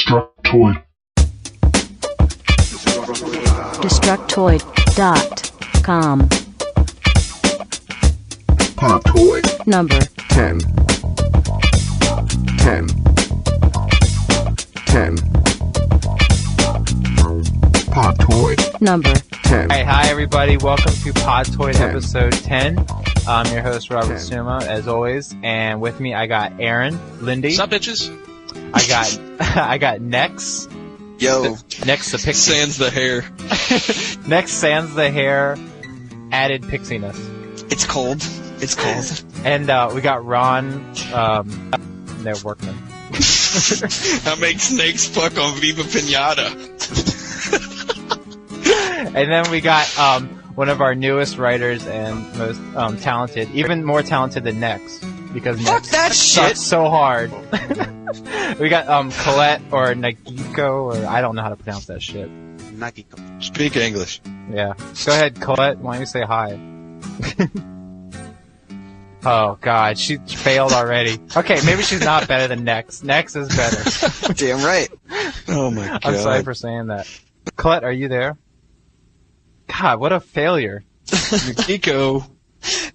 Destructoid. Destructoid.com. Podtoid. Number 10. 10. 10. Podtoid. number 10. Alright, hi everybody, welcome to Podtoid 10. episode 10. I'm your host, Robert 10. Suma, as always, and with me I got Aaron, Lindy. What's up, bitches? I got Nex. Yo. Nex the Pixie. Sans the hair. Nex sans the hair, added pixiness. It's cold. It's cold. And we got Ron, they're workmen. I make snakes fuck on Viva Pinata. And then we got one of our newest writers and most talented, even more talented than Nex, because Fuck Nex that sucks shit! so hard. We got Colette or Nagiko, or I don't know how to pronounce that shit. Nagiko. Speak English. Yeah. Go ahead, Colette. Why don't you say hi? Oh god, she failed already. Okay, maybe she's not better than Nex. Nex is better. Damn right. Oh my god. I'm sorry for saying that. Colette, are you there? God, what a failure. Nagiko.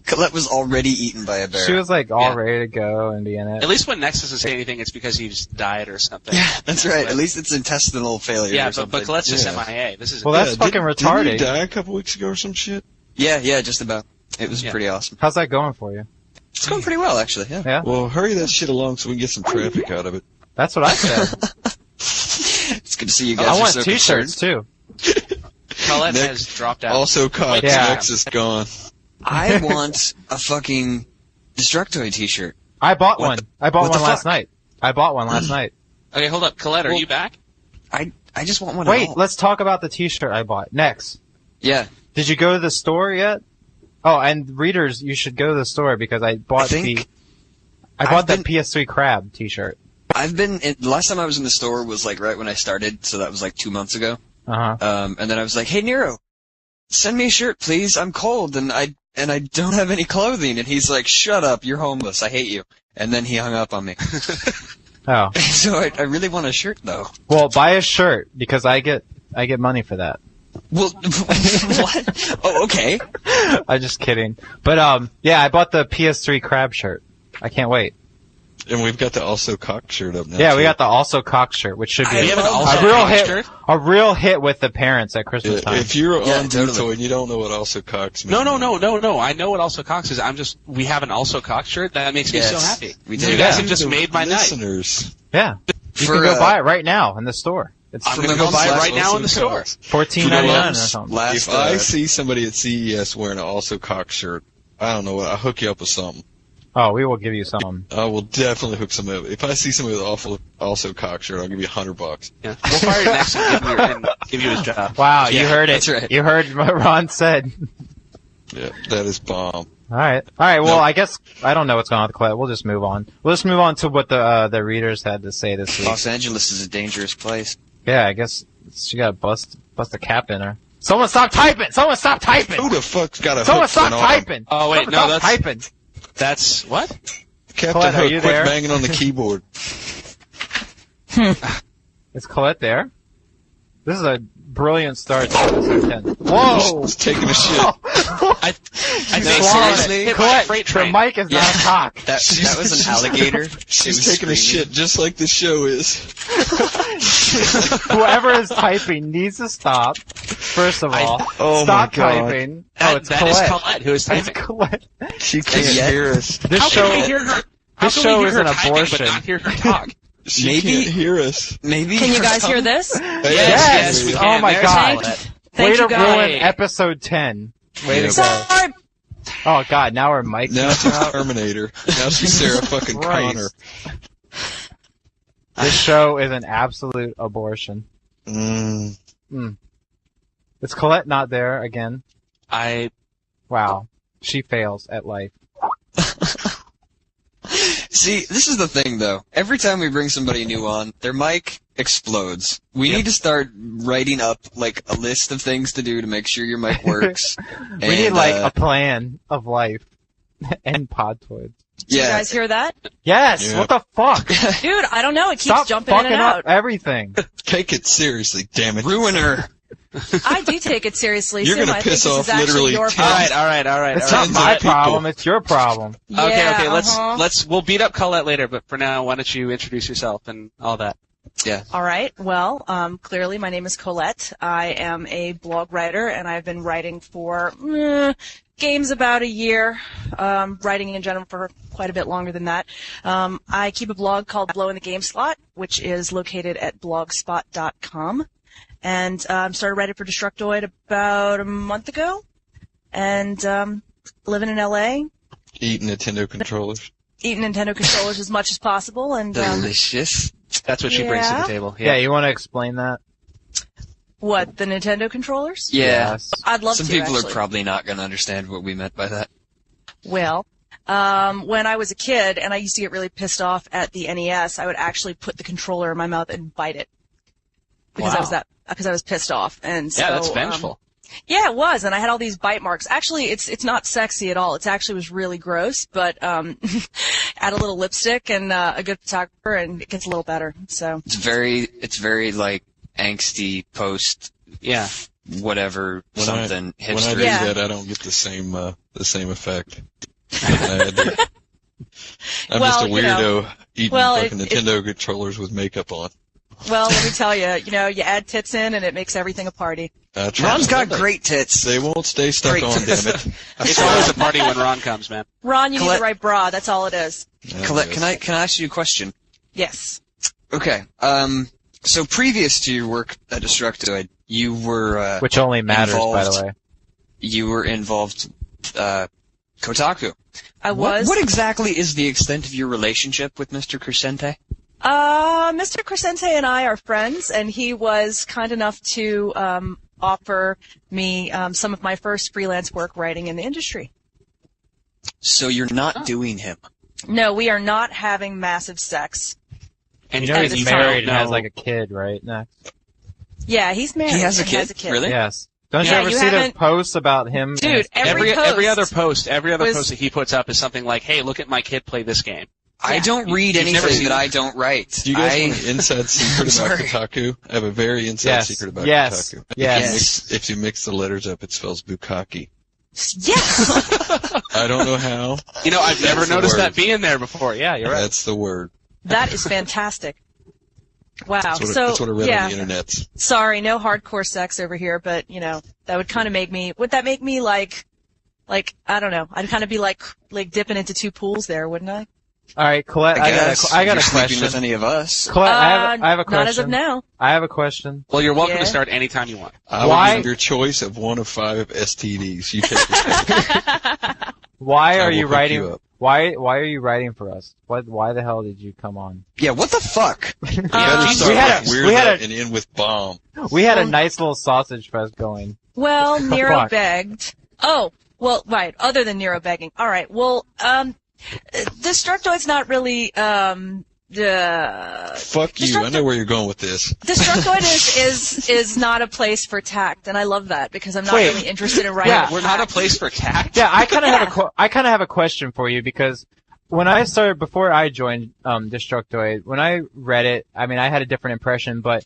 Colette was already eaten by a bear. She was like all Yeah. ready to go and be in it. At least when Nex doesn't say anything, it's because he's died or something. Yeah, that's right. At least it's intestinal failure Yeah, or something. but Colette's just Yeah. MIA. This is Well, that's fucking retarded. Didn't he die a couple weeks ago or some shit? Yeah, just about. It was Yeah. pretty awesome. How's that going for you? It's going pretty well, actually, yeah. Yeah? Well, hurry that shit along so we can get some traffic out of it. That's what I said. It's good to see you guys I are want so t-shirts concerned. too. Colette Next- has dropped out. Also, Cox Yeah. Nex is gone. I want a fucking Destructoid t-shirt. I bought What one. the- I bought what one the last fuck? night. I bought one last night. Okay, hold up. Colette, are you back? I just want one at Wait, all. let's talk about the t-shirt I bought. Next. Yeah. Did you go to the store yet? Oh, and readers, you should go to the store because I bought think I bought I've the been- PS3 Crab t-shirt. The last time I was in the store was like right when I started, so that was like 2 months ago. Uh-huh. And then I was like, "Hey Nero, send me a shirt, please. I'm cold and I don't have any clothing." And he's like, "Shut up, you're homeless. I hate you." And then he hung up on me. Oh. So I really want a shirt though. Well, buy a shirt because I get money for that. Well, what? Oh, okay. I'm just kidding. But yeah, I bought the PS3 Crab shirt. I can't wait. And we've got the Also Cox shirt up now. Yeah, we too. got the Also Cox shirt, which should be We have an a Also real Cox hit. shirt? A real hit with the parents at Christmas time. If you're Yeah, on totally. Podtoid and you don't know what Also Cox means. No. I know what Also Cox is. We have an Also Cox shirt. That makes me so Yes, happy. we You do. guys Yeah. have just made my night. Listeners. Yeah, you For, can go uh, buy it right now in the store. It's I'm For going to my go buy it mom's right now in the Also store. Cox. $14.99 or something. Last, If I see somebody at CES wearing an Also Cox shirt, I don't know what, I'll hook you up with something. Oh, we will give you some. I will definitely hook somebody up. If I see somebody with an Also Cox shirt, I'll give you $100. Yeah. We'll fire Nex and give you his job. Wow, you Yeah, heard it. that's right. You heard what Ron said. Yeah, that is bomb. All right. Well, No. I guess I don't know what's going on with Colette. We'll just move on. We'll just move on to what the readers had to say this week. Los Angeles is a dangerous place. Yeah, I guess she got bust a cap in her. Someone stop typing! Someone stop typing! Who the fuck's got a Someone hook for an stop arm? typing! Oh, wait, Someone no, stop that's- typing. That's what? Captain Colette, are Hook, you quit there? banging on the keyboard. Is Colette there? This is a brilliant start to episode 10. Whoa! She's taking a shit. I think seriously? hit by a Colette, freight the train. mic is not a cock. That was an alligator. She's It was taking a screaming. shit just like the show is. Whoever is typing needs to stop. First of all, Oh stop my God. typing. That, Oh, it's that Colette. is Colette who is It's typing. Colette. She can't yet- hear us. This How show, can we hear her? How this can show we hear is her an typing abortion. but not hear her talk? She Maybe- can't hear us. Maybe. Can you guys hear this? Yes, we Oh can. my There's God. Colette. Thank Way to you guys. ruin episode 10. Way to go. Sorry. Oh God, now we're mic. Now she's Terminator. Now she's Sarah fucking Christ. Connor. This show is an absolute abortion. Mm. Is Colette not there again? Wow. She fails at life. See, this is the thing, though. Every time we bring somebody new on, their mic explodes. We need to start writing up, like, a list of things to do to make sure your mic works. We need like a plan of life and Podtoid. Do you Yeah. guys hear that? Yes. Yeah. What the fuck? Dude, I don't know. It keeps Stop jumping in fucking and out. up everything. Take it seriously, damn it. Ruiner. I do take it seriously, You're Sim. gonna I think piss this off is actually literally your 10 All fault. right. It's Tens not my of people. problem. It's your problem. Yeah, Okay. We'll beat up Colette later, but for now, why don't you introduce yourself and all that? Yeah. All right. Well, clearly my name is Colette. I am a blog writer, and I've been writing for games about a year, writing in general for quite a bit longer than that. I keep a blog called Blow in the Game Slot, which is located at blogspot.com. And started writing for Destructoid about a month ago, and living in LA, Eat Nintendo controllers. eating Nintendo controllers as much as possible, and Delicious. That's what she brings to the table. Yeah, you want to explain that? what, the Nintendo controllers? Yeah. Yes. I'd love Some to, people actually. are probably not going to understand what we meant by that. Well, when I was a kid and I used to get really pissed off at the NES, I would actually put the controller in my mouth and bite it. Because I was pissed off. And so, Yeah, that's vengeful. Yeah, it was, and I had all these bite marks. Actually, it's not sexy at all. It actually was really gross, but add a little lipstick and a good photographer, and it gets a little better. So It's very like angsty post Yeah. whatever When something I do hipster. Yeah. that, I don't get the same effect. I'm Well, just a you know, weirdo eating well, fucking Nintendo controllers with makeup on. well, let me tell you, you add tits in, and it makes everything a party. Ron's got great tits. They won't stay stuck Great. on, damn it. It's always a party when Ron comes, man. Ron, you need Colette- the right bra. That's all it is. Colette, can I ask you a question? Yes. Okay. So previous to your work at Destructoid, you were Which only matters, by involved- the way. you were involved Kotaku. I was. What exactly is the extent of your relationship with Mr. Crescente? Mr. Crescente and I are friends, and he was kind enough to offer me some of my first freelance work writing in the industry. So you're not doing him. No, we are not having massive sex. And You know at he's this married time, and has no. like a kid, right? Next. Yeah, he's married. He has a and kid? Really? Yes. Don't Yeah, you ever you see the haven't- posts about him? and Dude, his- every every other post post that he puts up is something like, "Hey, look at my kid play this game." I Yeah. don't read You've never anything seen that it. I don't write. Do you guys want an inside secret about Sorry. Kotaku? I have a very inside Yes. secret about Yes. Kotaku. Yes. If you mix the letters up, it spells bukkake. Yes! I don't know how. You know, I've never That's the noticed word. that being there before. Yeah, you're right. That's the word. That is fantastic. Wow. That's what, So, that's what I read yeah. on the internet. Sorry, no hardcore sex over here, but, that would kind of make me, would that make me like, I don't know, I'd kind of be like dipping into two pools there, wouldn't I? All right, Colette, I guess. got You're a sleeping question. with any of us. Colette, I have a question. Not as of now. I have a question. Well, you're welcome Yeah. to start anytime you want. I will Why- give your choice of one of 5 STDs. You take your Why I are will you hook writing? you up. Why are you writing for us? Why the hell did you come on? Yeah, what the fuck? You better start we had with a- weird we had a- and end with bomb. We had a nice little sausage fest going. Well, Nero Fuck. begged. Oh, well, right, other than Nero begging. All right, well, Destructoid's not really, Fuck you. I know where you're going with this. Destructoid is not a place for tact, and I love that because I'm not Wait. really interested in writing. Yeah. with We're not a tact. place for tact. Yeah, I kind of have a question for you because when I started before I joined Destructoid, when I read it, I mean I had a different impression, but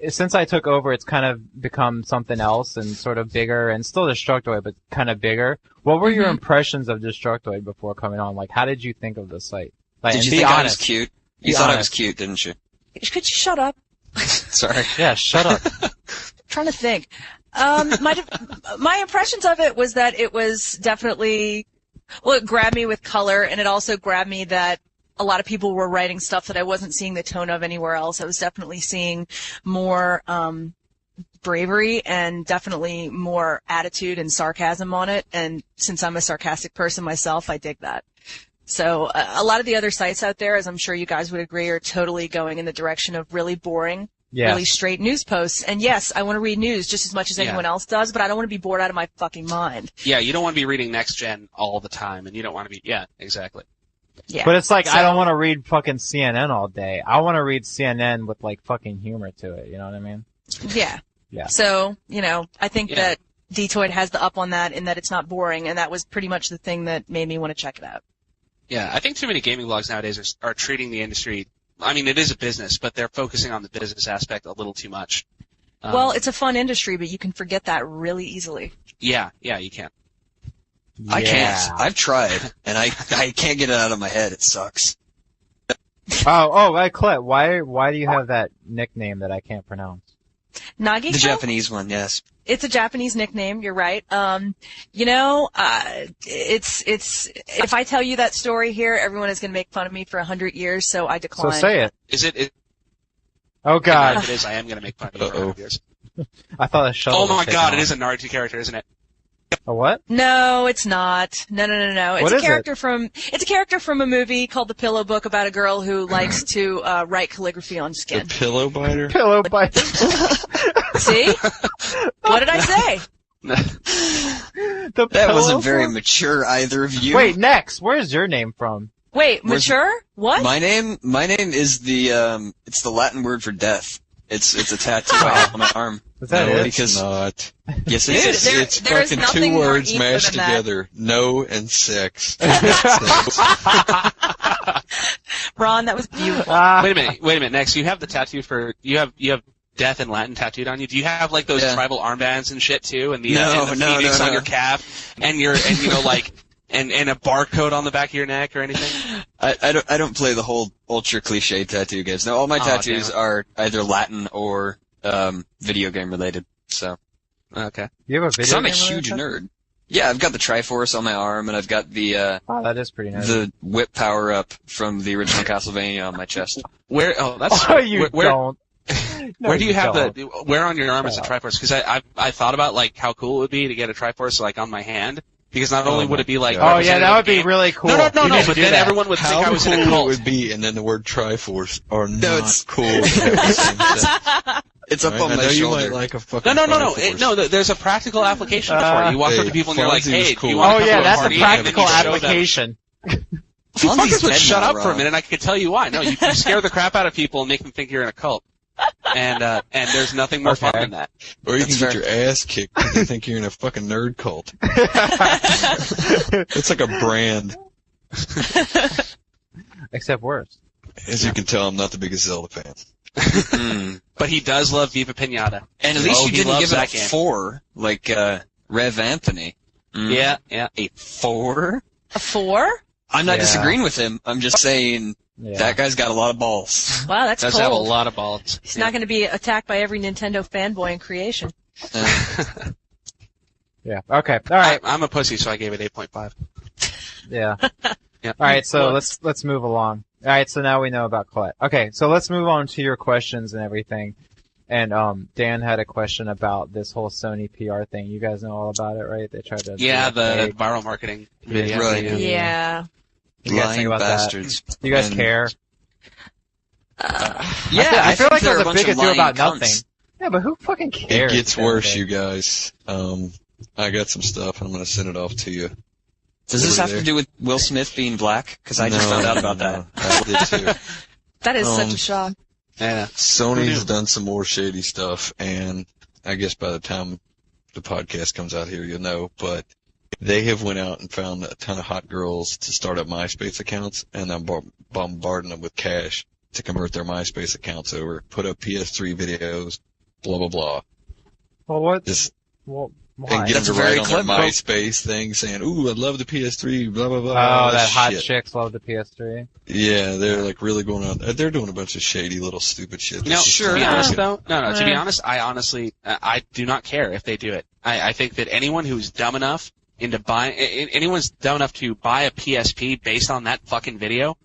since I took over, it's kind of become something else and sort of bigger and still Destructoid, but kind of bigger. What were your impressions of Destructoid before coming on? Like, how did you think of the site? Like, Did and you be think I was honest. cute? Be You thought I was honest. cute, didn't you? Could you shut up? Sorry. Yeah, shut up. Trying to think. My impressions of it was that it was definitely, well, it grabbed me with color, and it also grabbed me that a lot of people were writing stuff that I wasn't seeing the tone of anywhere else. I was definitely seeing more bravery and definitely more attitude and sarcasm on it. And since I'm a sarcastic person myself, I dig that. So a lot of the other sites out there, as I'm sure you guys would agree, are totally going in the direction of really boring, Yeah. really straight news posts. And yes, I want to read news just as much as anyone else does, but I don't want to be bored out of my fucking mind. Yeah, you don't want to be reading Next Gen all the time, and you don't want to be. Yeah, exactly. Yeah. But it's like, I So- don't want to read fucking CNN all day. I want to read CNN with like fucking humor to it. You know what I mean? Yeah. Yeah. So, I think Yeah. that Dtoid has the up on that in that it's not boring, and that was pretty much the thing that made me want to check it out. Yeah, I think too many gaming blogs nowadays are treating the industry. I mean, it is a business, but they're focusing on the business aspect a little too much. Well, it's a fun industry, but you can forget that really easily. Yeah, you can. I can't. I've tried, and I can't get it out of my head. It sucks. Colette, why do you have that nickname that I can't pronounce? Nagiko? The Japanese one, yes. It's a Japanese nickname. You're right. It's if I tell you that story here, everyone is going to make fun of me for 100 years. So I decline. So say it. Is it? Oh God! If it is, I am going to make fun of you for 100 years. I thought a shuttle. Oh my was God! taken It is a Naruto character, isn't it? A what? No, it's not. No. It's What a is character from a movie called The Pillow Book about a girl who likes to write calligraphy on The skin. pillow biter? Pillow bite. See? What did I say? That wasn't very mature, either of you. Wait, next. Where's your name from? Wait, Where's- mature? What? My name is it's the Latin word for death. It's a tattoo I have on my arm. Is that No, it? it's not. Yes, it Dude, is. there- It's there is fucking nothing two more words evil mashed than that. together. No and sex. Ron, that was beautiful. Wait a minute. Next, you have the tattoo for you have death in Latin tattooed on you. Do you have like those Yeah. tribal armbands and shit too? And the No, and the no, phoenix no, on no. your calf, and you know like and a barcode on the back of your neck or anything? I don't play the whole ultra cliche tattoo games. No, all my tattoos damn it. are either Latin or video game related. So, Okay. You have a because video I'm a game huge related? nerd. Yeah, I've got the Triforce on my arm, and I've got the Oh, that is pretty nice. the whip power up from the original Castlevania on my chest. Where? Oh, that's Oh, you where, don't. No, where do you have don't. where on your arm is the Oh. Triforce? Because I thought about like how cool it would be to get a Triforce like on my hand. Because not only would it be like Oh yeah, that would be representative really cool. No, You need to but do then that. everyone would think How I was cool in a it cult. would be, and then the word Triforce are No, not it's- cool. At the same time. It's up Right? on I my know you shoulder. might like a fucking No. Triforce. There's a practical application for it. You walk up to people and you're like, Fonzie was "Hey, cool. do you want Oh to come yeah, to a that's a party?" practical And then you show them. application. You Fonzie's fuckers would dead shut now, up for a Rob. minute, and I could tell you why. No, you scare the crap out of people and make them think you're in a cult. And there's nothing more fun Okay. than that. Or you That's can get fair. your ass kicked because they think you're in a fucking nerd cult. It's like a brand. Except worse. As you can tell, I'm not the biggest Zelda fan. Mm. But he does love Viva Pinata. And at least Oh, you he didn't loves give it that a game. 4, like Rev Anthony. Mm. Yeah. A 4? A 4? I'm not Yeah. disagreeing with him. I'm just saying Yeah. that guy's got a lot of balls. Wow, that's Does have a cold. lot of balls. He's not going to be attacked by every Nintendo fanboy in creation. Yeah. Okay. All right. I'm a pussy, so I gave it 8.5. Yeah. Yeah. All right. So Well, let's move along. All right. So now we know about Colette. Okay. So let's move on to your questions and everything. And Dan had a question about this whole Sony PR thing. You guys know all about it, right? They tried to. Yeah, do a the fake- viral marketing video. Right. Yeah. You guys Lying think about bastards. that? Do you guys And- care? Yeah, I feel like they're there's a bunch big of ado lying about cunts. nothing. Yeah, but who fucking cares? It gets at the end of worse, the you day? guys. I got some stuff, and I'm going to send it off to you. Does this Over have there. to do with Will Smith being black? Because I just found out about that. I did too. That is such Um, a shock. Yeah. Sony's done some more shady stuff, and I guess by the time the podcast comes out here, you'll know, but they have went out and found a ton of hot girls to start up MySpace accounts, and I'm bombarding them with cash to convert their MySpace accounts over, put up PS3 videos, blah, blah, blah. Well, what? Just Well, and why? get That's them to very write on their clever. MySpace thing saying, ooh, I love the PS3, blah, blah, blah. Oh, all that hot shit. chicks love the PS3. Yeah, they're like really going on. They're doing a bunch of shady little stupid shit. No, Sure. to be honest though, to be Yeah. honest, I honestly, I do not care if they do it. I think that anyone who's dumb enough anyone's dumb enough to buy a PSP based on that fucking video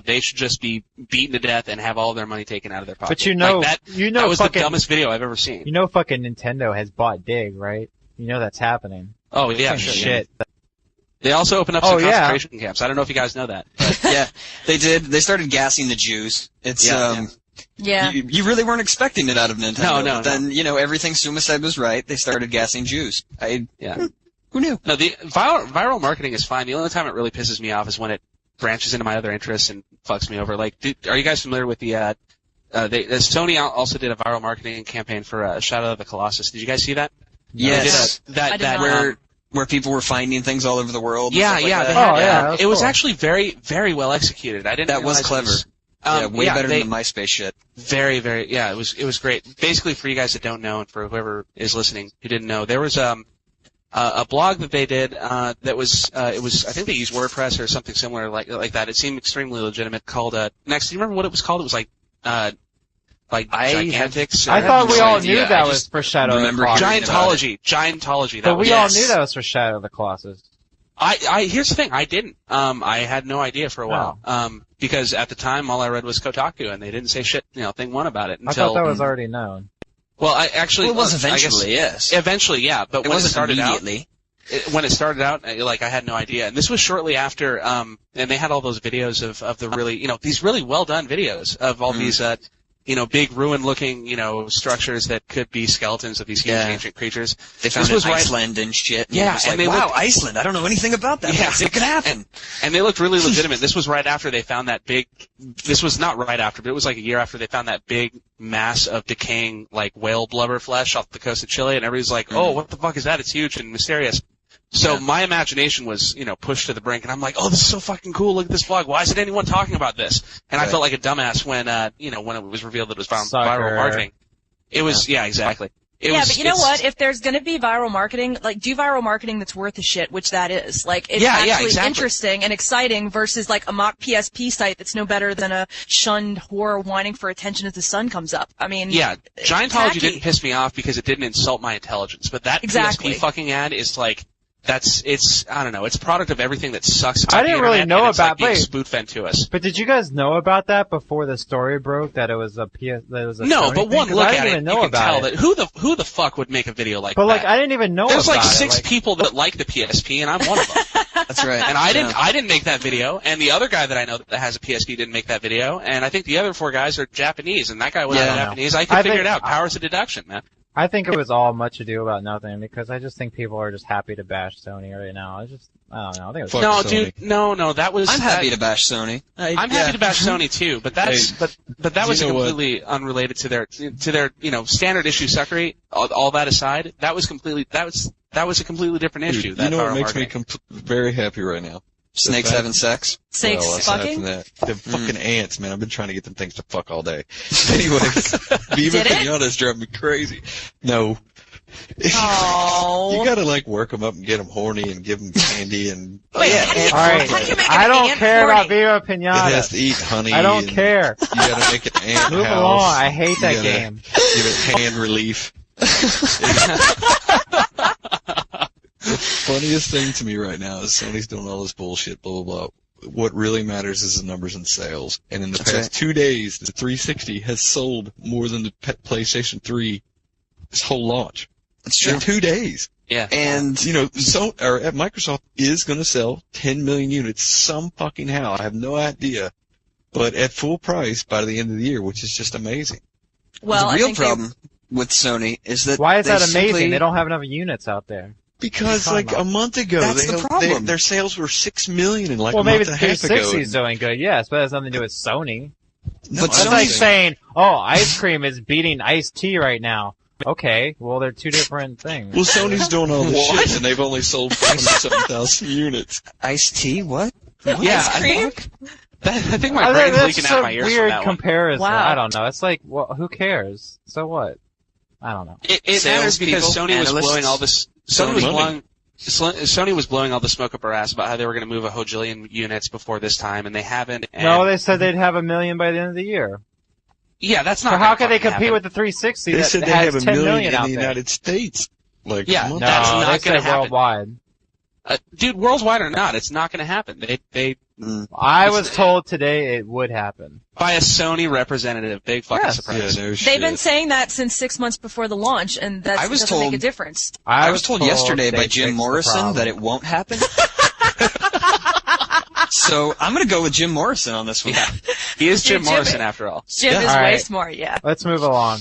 they should just be beaten to death and have all their money taken out of their pocket. But you know, like that was fucking, the dumbest video I've ever seen. You know, fucking Nintendo has bought Dig, right? You know that's happening. Oh yeah, Fucking sure, shit. yeah. They also opened up Oh, some yeah. concentration camps. I don't know if you guys know that. Yeah, they did. They started gassing the Jews. It's Yeah. You really weren't expecting it out of Nintendo. No. But then everything Suma said was right. They started gassing Jews. Yeah. Who knew? No, the viral marketing is fine. The only time it really pisses me off is when it branches into my other interests and fucks me over. Like, are you guys familiar with Sony also did a viral marketing campaign for Shadow of the Colossus. Did you guys see that? Yes. They did I did not. where people were finding things all over the world. Yeah, and stuff yeah, like they that. had, Oh, yeah, that was it was cool. actually very, very well executed. I didn't. That was realize clever. it was, Way better they- than the MySpace shit. Very, very, yeah, it was great. Basically, for you guys that don't know, and for whoever is listening who didn't know, there was a blog that they did that was it was, I think they used WordPress or something similar like that. It seemed extremely legitimate. Called Next. Do you remember what it was called? It was like Gigantics. I thought we all knew Yeah, that I was just for Shadow of the remember Colossus. hearing about Giantology. That But was, we all yes. knew that was for Shadow of the Colossus. Here's the thing, I didn't. I had no idea for a while. Because at the time all I read was Kotaku and they didn't say shit, thing one about it I until. thought that was already known. Well, I actually. Well, it was I guess- eventually, yes. Eventually, yeah, but It when it wasn't started out. immediately. When it started out, I had no idea. And this was shortly after, and they had all those videos of the really, these really well done videos of all these, big ruin-looking, structures that could be skeletons of these huge Yeah. ancient creatures. They found was right- Iceland and shit. And Yeah, it was and like, they wow, looked- Iceland. I don't know anything about that. Yeah. place. It could happen. And they looked really legitimate. This was right after they found that big, this was not right after, but it was like a year after they found that big mass of decaying, whale blubber flesh off the coast of Chile, and everybody's like, oh, what the fuck is that? It's huge and mysterious. So my imagination was, pushed to the brink, and I'm like, oh, this is so fucking cool. Look at this vlog. Why isn't anyone talking about this? And I Right. felt like a dumbass when, when it was revealed that it was Sucker. viral marketing. It was, yeah, exactly. But you know what? If there's going to be viral marketing, do viral marketing that's worth a shit, which that is. It's Yeah, actually exactly. interesting and exciting versus a mock PSP site that's no better than a shunned whore whining for attention as the sun comes up. I mean, Yeah, Giantology tacky. didn't piss me off because it didn't insult my intelligence, but that Exactly. PSP fucking ad is it's I don't know, it's a product of everything that sucks about I didn't the really internet, know and it's about- being wait. spoon-fed to us. But did you guys know about that before the story broke that it was a that it was a No, Sony but thing? one 'Cause look I didn't at it, even you know can about tell it. that who the fuck would make a video like But that? I didn't even know There's about six it. people that like the PSP, and I'm one of them. That's right. And I didn't Yeah. I didn't make that video, and the other guy that I know that has a PSP didn't make that video, and I think the other four guys are Japanese, and that guy was Yeah. not Japanese. I could I figure think- it out. Powers of deduction, man. I think it was all much ado about nothing because I just think people are just happy to bash Sony right now. I don't know. I think it was Fuck No, Sony. dude, no, that was. I'm happy that- to bash Sony. I'm happy to bash Sony too, but that's Hey, but that was you know what? completely unrelated to their standard issue suckery. All that aside, that was a completely different issue. Dude, that you know what viral makes me marketing. very happy right now? Snakes fact- having sex. Snakes Well, aside fucking? from that, the fucking ants, man. I've been trying to get them things to fuck all day. Anyways, Viva Did it? Pinatas drive me crazy. No. Oh. You gotta work them up and get them horny and give them candy and Wait, yeah, how do you, All right. how do you make I an don't ant care horny? about Viva it has to Pinata. eat honey. I don't and care. You gotta make an ant Move house. along. I hate that You gotta game. Give it hand relief. The funniest thing to me right now is Sony's doing all this bullshit, blah, blah, blah. What really matters is the numbers and sales. And in the That's past right. 2 days, the 360 has sold more than the PlayStation 3 this whole launch. It's true. In 2 days. And Microsoft is going to sell 10 million units some fucking how. I have no idea. But at full price by the end of the year, which is just amazing. Well, the I real think problem with Sony is that Why is they that amazing? simply- They don't have enough units out there. Because What are you talking a month ago, That's the problem. their sales were 6 million in Well, a maybe month the and a half ago. 360 is doing good, yes, but that has nothing to do with Sony. No, But That's Sony's- like saying, oh, ice cream is beating iced tea right now. Okay, well, they're two different things. Well, Sony's doing all this What? shit, and they've only sold 27,000 units. Iced tea? What? Yeah, Ice cream? I think my I brain's that's leaking just out a my ears from weird that one. comparison. Wow. I don't know. It's like, well, who cares? So what? I don't know. It matters because Salespeople, Sony was analysts. blowing all this. Sony was blowing all the smoke up our ass about how they were going to move 100,000,000 units before this time, and they haven't. And No, they said they'd have 1 million by the end of the year. yeah, that's not. So how gonna could they fucking compete happen. with the 360 They that said they has have 10 1 million million in out the there? United States. Yeah, a month that's ago. No, not they gonna said happen. worldwide. Dude, worldwide or not, it's not going to happen. They I was told today it would happen. by a Sony representative. Big fucking Yes. surprise. Yeah, no shit. They've been saying that since 6 months before the launch, and that I was doesn't make told- a difference. I was told yesterday they by fixed Jim the Morrison problem. that it won't happen. So I'm going to go with Jim Morrison on this one. Yeah, he is Jim Dude, Jim- Morrison after all. Jim Yeah. is All way right. smart, yeah. Let's move along.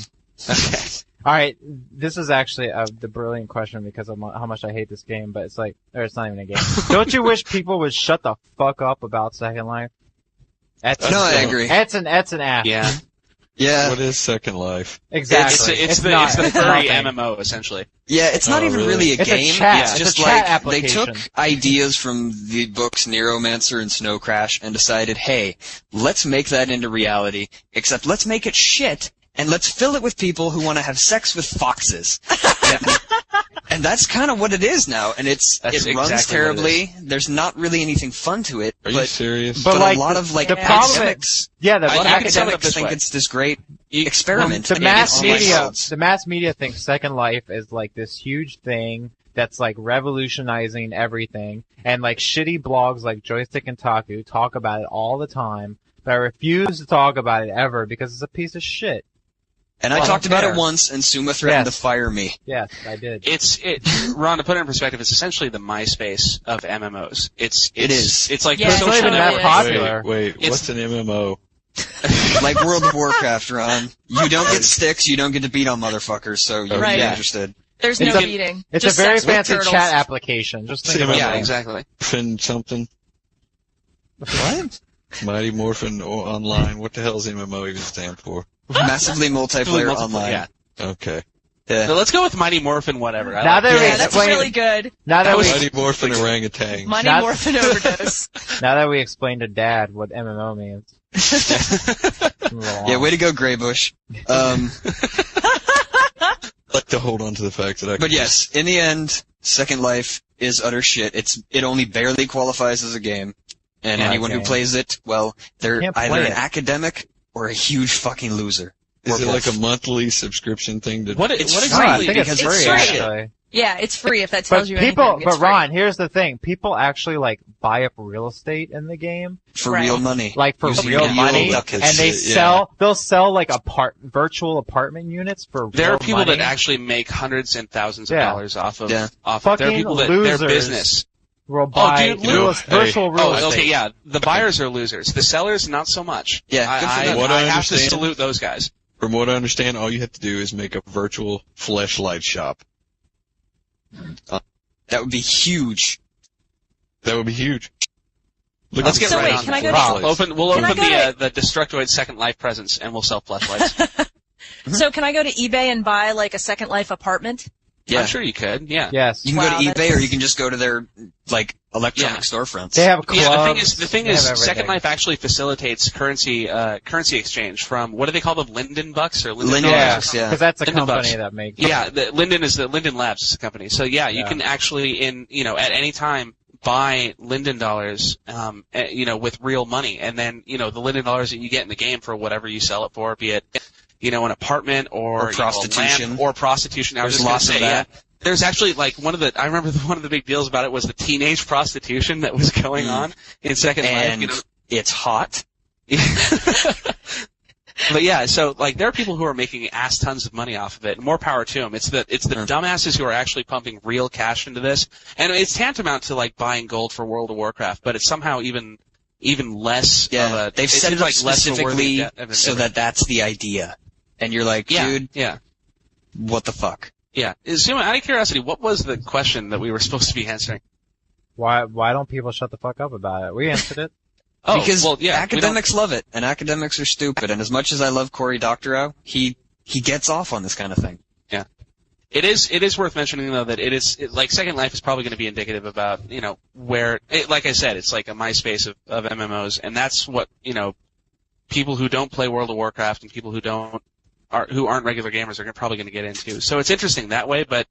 Okay. All right, this is actually the brilliant question because of how much I hate this game, but it's like, or it's not even a game. Don't you wish people would shut the fuck up about Second Life? No, I agree. That's an ass. Yeah. Yeah. What is Second Life? Exactly. It's the furry nothing. MMO essentially. Yeah, it's not Oh, even really? really a It's a game. chat. It's It's a just chat like they application. took ideas from the books Neuromancer and Snow Crash and decided, hey, let's make that into reality, except let's make it shit, and let's fill it with people who want to have sex with foxes. And that's kind of what it is now, and That's it runs exactly what it terribly. There's not really anything fun to it, Are you serious? But but like a lot of like the problem is- academics, Yeah, the a lot of I can sum it up academics this think way. it's this great You- experiment. the in mass online media, worlds. the mass media thinks Second Life is like this huge thing that's like revolutionizing everything, and like shitty blogs like Joystick and Taku talk about it all the time, but I refuse to talk about it ever because it's a piece of shit. And I Well, talked about fair. it once, and Suma threatened Yes. to fire me. Yes, I did. Ron, to put it in perspective, it's essentially the MySpace of MMOs. It is. It's like Yeah, the it's It's not social even that totally network. is. popular. Wait, It's- what's an MMO? Like World of Warcraft, Ron. You don't get sticks, you don't get to beat on motherfuckers, so you're Right. not Yeah. interested. There's It's no a- beating. It's Just a very sex with fancy turtles. chat application. Just think about Yeah, it. exactly. Morphin something? What? Mighty Morphin Online. What the hell's MMO even stand for? Massively multiplayer Multiple- online. Yeah. Okay. Yeah. So let's go with Mighty Morphin whatever. I Now like that it. we Yeah, that's explained, really good. now that we Mighty Morphin Orangutan. Mighty Not- Morphin Overdose. now that we explained to Dad what MMO means. Yeah, way to go, Greybush. I like to hold on to the fact that I But yes, in the end, Second Life is utter shit. It only barely qualifies as a game. And Yeah, anyone who game. plays it, well, they're Can't either play an it. academic or a huge fucking loser. Is Or it like both. a monthly subscription thing? To, What It's what free. No, I exactly? think it's It's free, free. actually. Yeah, it's free if that tells But you people, anything. It's but Ron, free. here's the thing: people actually like buy up real estate in the game, For Right. real money. like for Using real real money, ducats. and they Yeah. they'll sell like virtual apartment units for There real are people money. that actually make hundreds and thousands of Yeah. dollars off of. Yeah. Off of there are Fucking people that losers. their business. will buy dude, real, hey. virtual real Oh, estate. okay, yeah. The buyers are losers. The sellers, not so much. Yeah, good for I, them. What I I have to understand- salute those guys. From what I understand, all you have to do is make a virtual fleshlight shop. That would be huge. That would be huge. Look Let's at get So the right wait, on can I that. go to- We'll open Can I go the Destructoid Second Life presents, and we'll sell fleshlights. So can I go to eBay and buy like a Second Life apartment? Yeah. I'm sure you could. Yeah. Yes, You can Wow, go to eBay that's- or you can just go to their, like, electronic Yeah. storefronts. they have clubs. Yeah, the thing they is, have Second everything. Life actually facilitates currency exchange from what do they call them? Linden bucks or Linden Linden Yeah, bucks, yeah. because that's a Linden company Bucks. that makes. Yeah, Linden Labs is the company. So yeah, you Yeah. can actually at any time buy Linden dollars, with real money, and then the Linden dollars that you get in the game for whatever you sell it for, be it an apartment or prostitution. land or prostitution. I was There's just lots gonna of say, that. yeah. There's actually I remember one of the big deals about it was the teenage prostitution that was going on in Second And Life. it's hot. But yeah, so there are people who are making ass tons of money off of it. More power to them. It's the dumbasses who are actually pumping real cash into this, and it's tantamount to buying gold for World of Warcraft, but it's somehow even less. Yeah, of a, they've it set it seems up less of a worthy specifically of an so endeavor. that that's the idea. And you're like, yeah, dude, yeah, what the fuck? yeah. Suma, out of curiosity, what was the question that we were supposed to be answering? Why don't people shut the fuck up about it? We answered it. Oh, Because well, yeah, academics love it, and academics are stupid. And as much as I love Cory Doctorow, he gets off on this kind of thing. It is worth mentioning though that Second Life is probably going to be indicative about where like I said, it's like a MySpace of MMOs, and that's what people who don't play World of Warcraft and people who aren't regular gamers are probably going to get into. So it's interesting that way, but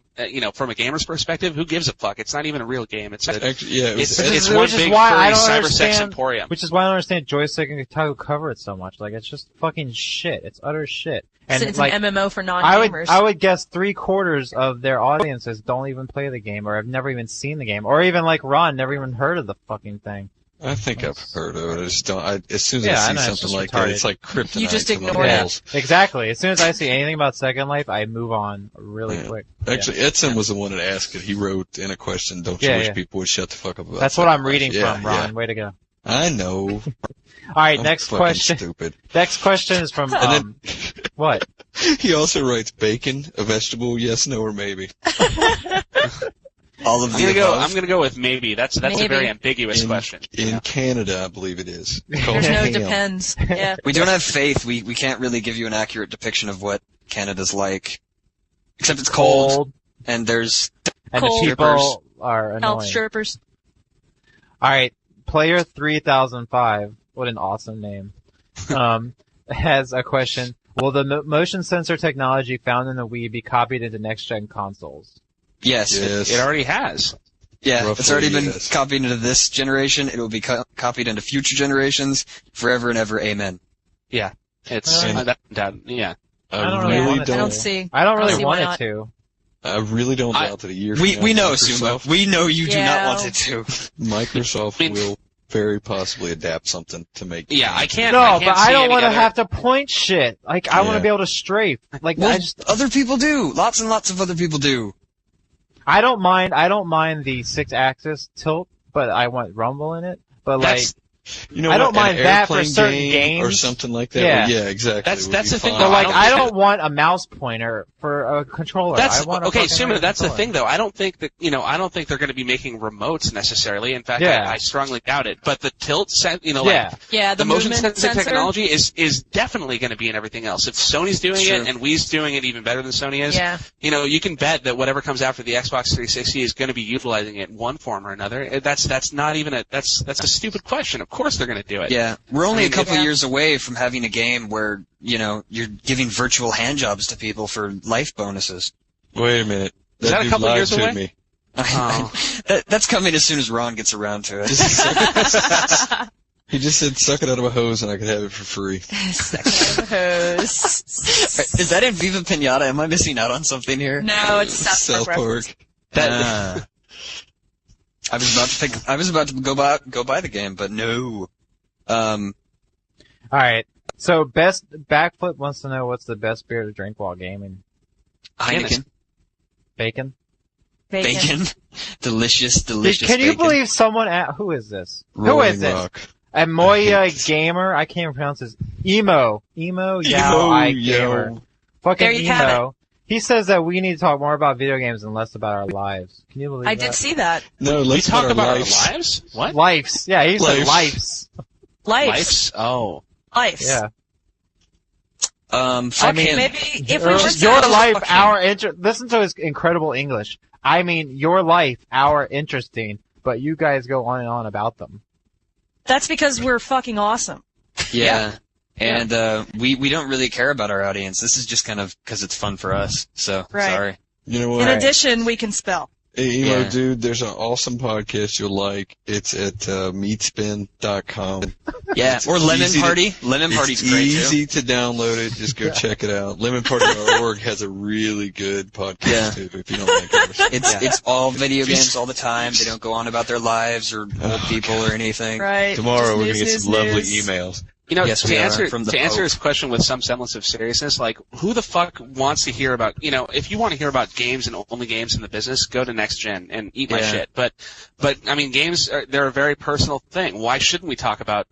from a gamer's perspective, who gives a fuck? It's not even a real game. It's Actually, yeah, it was, it's Which one is big why I furry don't cyber sex understand- emporium. Which is why I don't understand Joystick and Kotaku cover it so much. Like, it's just fucking shit. It's utter shit. And It's like, an MMO for I non-gamers. would guess 3/4 of their audiences don't even play the game, or have never even seen the game, or even like Ron, never even heard of the fucking thing. I think I've heard of it. I just don't. As soon as Yeah, I I see know, it's something just like that, retarded. it's like kryptonite. You just to my ignore it. balls. Exactly. As soon as I see anything about Second Life, I move on really Yeah. quick. Actually, Edson was the one that asked it. He wrote in a question, "Don't you Yeah, wish yeah. people would shut the fuck up about?" That's what Second I'm Life?" reading Yeah, from, Ron. yeah. Way to go. I know. All right, I'm next fucking question. Stupid. Next question is from And what? He also writes bacon, a vegetable, yes, no, or maybe. All of the I'm above. gonna go with maybe. That's a Maybe. very ambiguous question. In Canada, I believe it is. It's called There's no ham. depends. Yeah. We don't have faith. We can't really give you an accurate depiction of what Canada's like. Except it's cold, and there's and Cold. the people are Health annoying. strippers. All right, player 3005. What an awesome name. Has a question. Will the motion sensor technology found in the Wii be copied into next-gen consoles? yes. Yes. It already has. Yeah, Roughly, it's already been yes. copied into this generation. It will be copied into future generations forever and ever. Amen. Yeah. It's yeah. I don't really really want it I to. don't see. I don't really see want why it not. to. I really don't doubt that a year from We now, know, Suma. Microsoft, We know you do not Yeah. want it to. Microsoft I mean- will very possibly adapt something to make. Yeah, I can't. No, can't but I see don't any want to other- have to point shit. Like, I want Yeah. to be able to strafe. Like, Well, I just, other people do. Lots and lots of other people do. I don't mind the 6-axis tilt, but I want rumble in it. But That's You know I what, don't mind an that for airplane certain game or games. something like that. Yeah. Yeah, exactly. That's- would that's be the thing, fine. but though, like, I I don't don't want a mouse pointer for a controller. That's I want a okay, fucking Suma. regular That's the controller. thing, though. I don't think that I don't think they're going to be making remotes necessarily. In fact, Yeah. I strongly doubt it. But the tilt set, Yeah. like Yeah, the motion movement sensor sensor. technology is definitely going to be in everything else. If Sony's doing Sure. it and Wii's doing it even better than Sony is, Yeah. you can bet that whatever comes after the Xbox 360 is going to be utilizing it in one form or another. That's not even that's a stupid question. Of course they're going to do it. Yeah, we're only I mean, a couple yeah. years away from having a game where, you're giving virtual handjobs to people for life bonuses. Wait a minute. Is that a dude couple lied years to away? me. Oh. That's coming as soon as Ron gets around to it. He just said, "Suck it out of a hose, and I could have it for free." Is that in Viva Pinata? Am I missing out on something here? No, it's South Park. Ah. I was about to go buy the game, but no. All right. So, best Backflip wants to know what's the best beer to drink while gaming. Heineken. Bacon. Bacon. Delicious Can you bacon. believe someone who is this? Who Rolling is this? Rock. A Moya Gamer. I can't even pronounce his Emo Yao I Gamer. Fucking There you have Emo. He says that we need to talk more about video games and less about our lives. Can you believe I that? did see that. No, We let's talk about our lives. lives. What? Lives. Yeah, he said lives. Life. Oh. Life. Yeah. Fuck I mean, him. Maybe if we Your just life, fuck him. our listen to his incredible English. I mean, your life, our interesting, but you guys go on and on about them. That's because we're fucking awesome. Yeah. And we don't really care about our audience. This is just kind of because it's fun for us. So Right. sorry. You know In what? addition, we can spell. Hey, Emo, Yeah. dude, there's an awesome podcast you'll like. It's at meatspin.com. Yeah. It's Or Lemon easy to- Party. Lemon Party's It's great easy to download it. Just go check it out. Lemonparty.org has a really good podcast Yeah. too. If you don't like ours. too. It's all video games all the time. They don't go on about their lives or old people or anything. Right. Tomorrow we're Just gonna get news, some lovely news. emails. Yes, to we are, answer from the to answer Pope. his question with some semblance of seriousness, like who the fuck wants to hear about? If you want to hear about games and only games in the business, go to Next Gen and eat my Yeah. shit. But I mean, games they're a very personal thing. Why shouldn't we talk about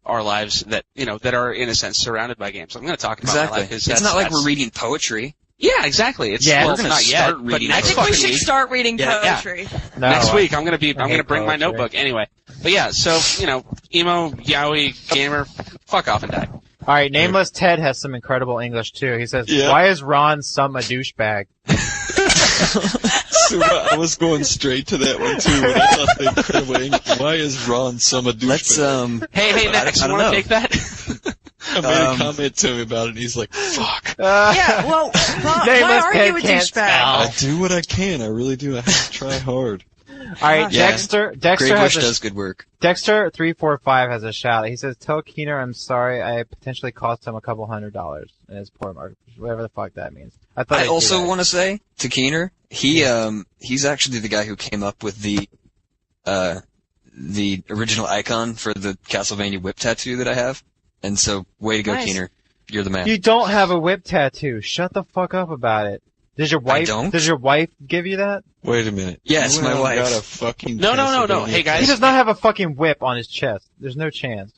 our lives that that are in a sense surrounded by games? I'm going to talk about my Exactly. life. 'Cause It's not like that's- we're reading poetry. Yeah, exactly. It's Yeah, well, we're gonna not yet, start but reading next I think we fucking should week. start reading Yeah. poetry. No, Next week, I'm I gonna hate bring my poetry. notebook anyway. But yeah, so emo, yaoi, gamer, fuck off and die. All right, Nameless Ted has some incredible English too. He says, Yeah. "Why is Ron some a douchebag?" So I was going straight to that one too. When I thought the incredible English. Why is Ron some a douchebag? Let's Hey, Max, I you don't want to know. take that? I made a comment to him about it, and he's like, "Fuck." Yeah, well, why Nameless are Ted you a can't douchebag? I do what I can. I really do. I have to try hard. All right, Yeah. Dexter Grey has Bush a, does good work. Dexter345 has a shout. He says, "Tell Keener I'm sorry. I potentially cost him a couple $100 in his poor market, whatever the fuck that means." I thought I I'd do also that. want to say to Keener, he's actually the guy who came up with the original icon for the Castlevania whip tattoo that I have. And so, way to go, Nice. Keener. You're the man. You don't have a whip tattoo. Shut the fuck up about it. Does your wife? don't? Does your wife give you that? Wait a minute. Yes, You my went out and wife. Got a fucking No. Castlevania Hey, guys. He does not have a fucking whip on his chest. There's no chance.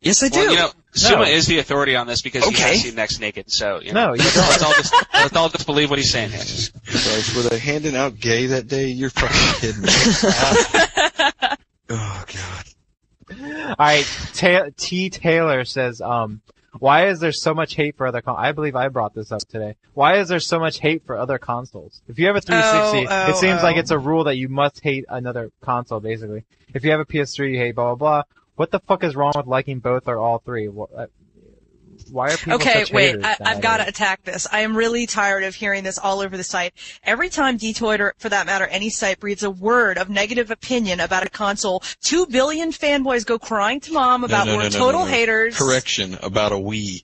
Yes, I do. Well, you know, Suma is the authority on this because he Okay. has seen Next Naked, so, you know. No, you don't. Let's all just believe what he's saying here. Christ, were they handing out gay that day? You're fucking kidding me. Oh, God. Alright, T. Taylor says, why is there so much hate for other I believe I brought this up today. Why is there so much hate for other consoles? If you have a 360, it seems like it's a rule that you must hate another console, basically. If you have a PS3, you hate blah, blah, blah. What the fuck is wrong with liking both or all three? Why are people such haters? I've got to attack this. I am really tired of hearing this all over the site. Every time Podtoid, or for that matter, any site breathes a word of negative opinion about a console, 2 billion fanboys go crying to mom about we're total haters. Correction, about a Wii.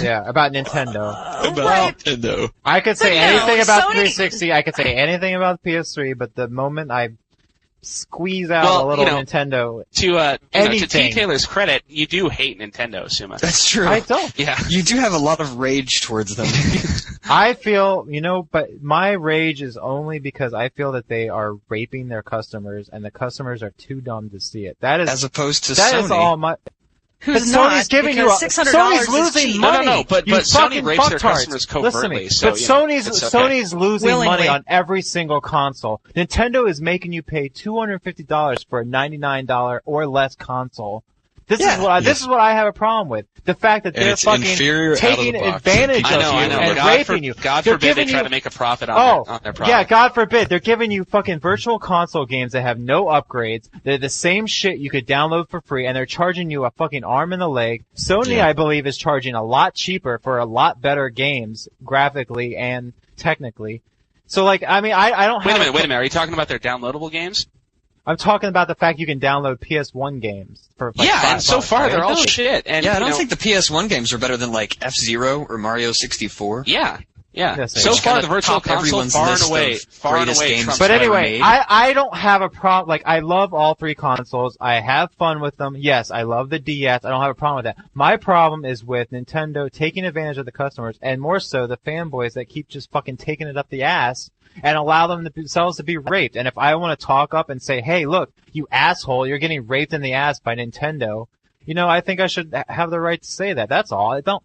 Yeah, about Nintendo. About Nintendo. I could say But no, anything about Sony- 360, I could say anything about the PS3, but the moment I squeeze out Well, a little you know, Nintendo, To Anything. T. Taylor's credit, you do hate Nintendo, Suma. That's true. I don't. Yeah. You do have a lot of rage towards them. I feel, but my rage is only because I feel that they are raping their customers, and the customers are too dumb to see it. That is, As opposed to that Sony. is all my. Who's but not? Sony's giving you because $600 Sony's is losing cheap. money. No, but You Sony fucking rapes their fucktards. customers Listen to covertly, me. so, but you know, Sony's it's okay. Sony's losing Willingly. money on every single console. Nintendo is making you pay $250 for a $99 or less console. This is what I have a problem with. The fact that And they're it's fucking inferior out of taking the box. advantage I know, of you and but raping you. God They're forbid they giving try you- to make a profit on their product. Yeah, God forbid. They're giving you fucking virtual console games that have no upgrades. They're the same shit you could download for free, and they're charging you a fucking arm and a leg. Sony, Yeah. I believe, is charging a lot cheaper for a lot better games, graphically and technically. So, I don't have... Wait a minute. Are you talking about their downloadable games? I'm talking about the fact you can download PS1 games for And so $5, far right? they're all shit. And, Yeah, I you don't know, think the PS1 games are better than like F-Zero or Mario 64. Yeah. Yes, So they far, are. the virtual Top console everyone's far and list away, of far and greatest away. games trumps But ever anyway, made. I don't have a problem. I love all three consoles. I have fun with them. Yes, I love the DS. I don't have a problem with that. My problem is with Nintendo taking advantage of the customers, and more so the fanboys that keep just fucking taking it up the ass and allow themselves to be raped. And if I want to talk up and say, hey, look, you asshole, you're getting raped in the ass by Nintendo, I think I should have the right to say that. That's all. I don't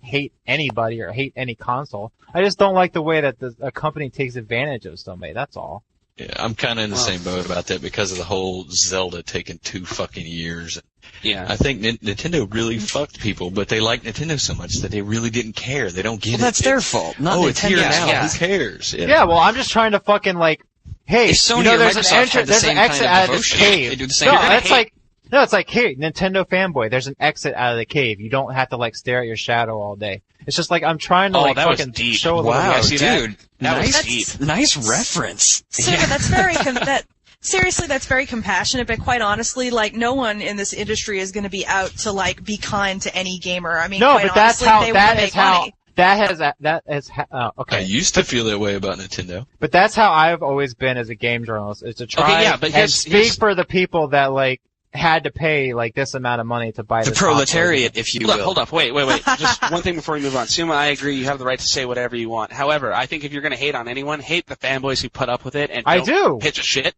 hate anybody or hate any console. I just don't like the way that a company takes advantage of somebody. That's all. Yeah, I'm kind of in the same boat about that because of the whole Zelda taking 2 fucking years. Yeah. I think Nintendo really fucked people, but they like Nintendo so much that they really didn't care. They don't get it. Well, that's their fault, not It's here Nintendo's now. fault. Who cares? Yeah, well, I'm just trying to fucking hey, If Sony or there's Microsoft had the there's same an exit kind of out of this devotion, cave. they do the same No, thing. that's like, no, it's like, hey, Nintendo fanboy, there's an exit out of the cave. You don't have to stare at your shadow all day. It's just like I'm trying to that was fucking deep. show a little Wow, bit. see that? dude. That was nice, deep. nice reference. Suga, that's very seriously, that's very compassionate, but quite honestly, no one in this industry is going to be out to be kind to any gamer. I mean, No, quite but that's honestly, how they that wanna is make how money. okay. I used to feel that way about Nintendo. But that's how I've always been as a game journalist, is to try but and here's- speak for the people that had to pay this amount of money to buy The this console. proletariat, if you will. Hold up, wait. Just one thing before we move on. Suma, I agree. You have the right to say whatever you want. However, I think if you're going to hate on anyone, hate the fanboys who put up with it and I don't do. pitch a shit.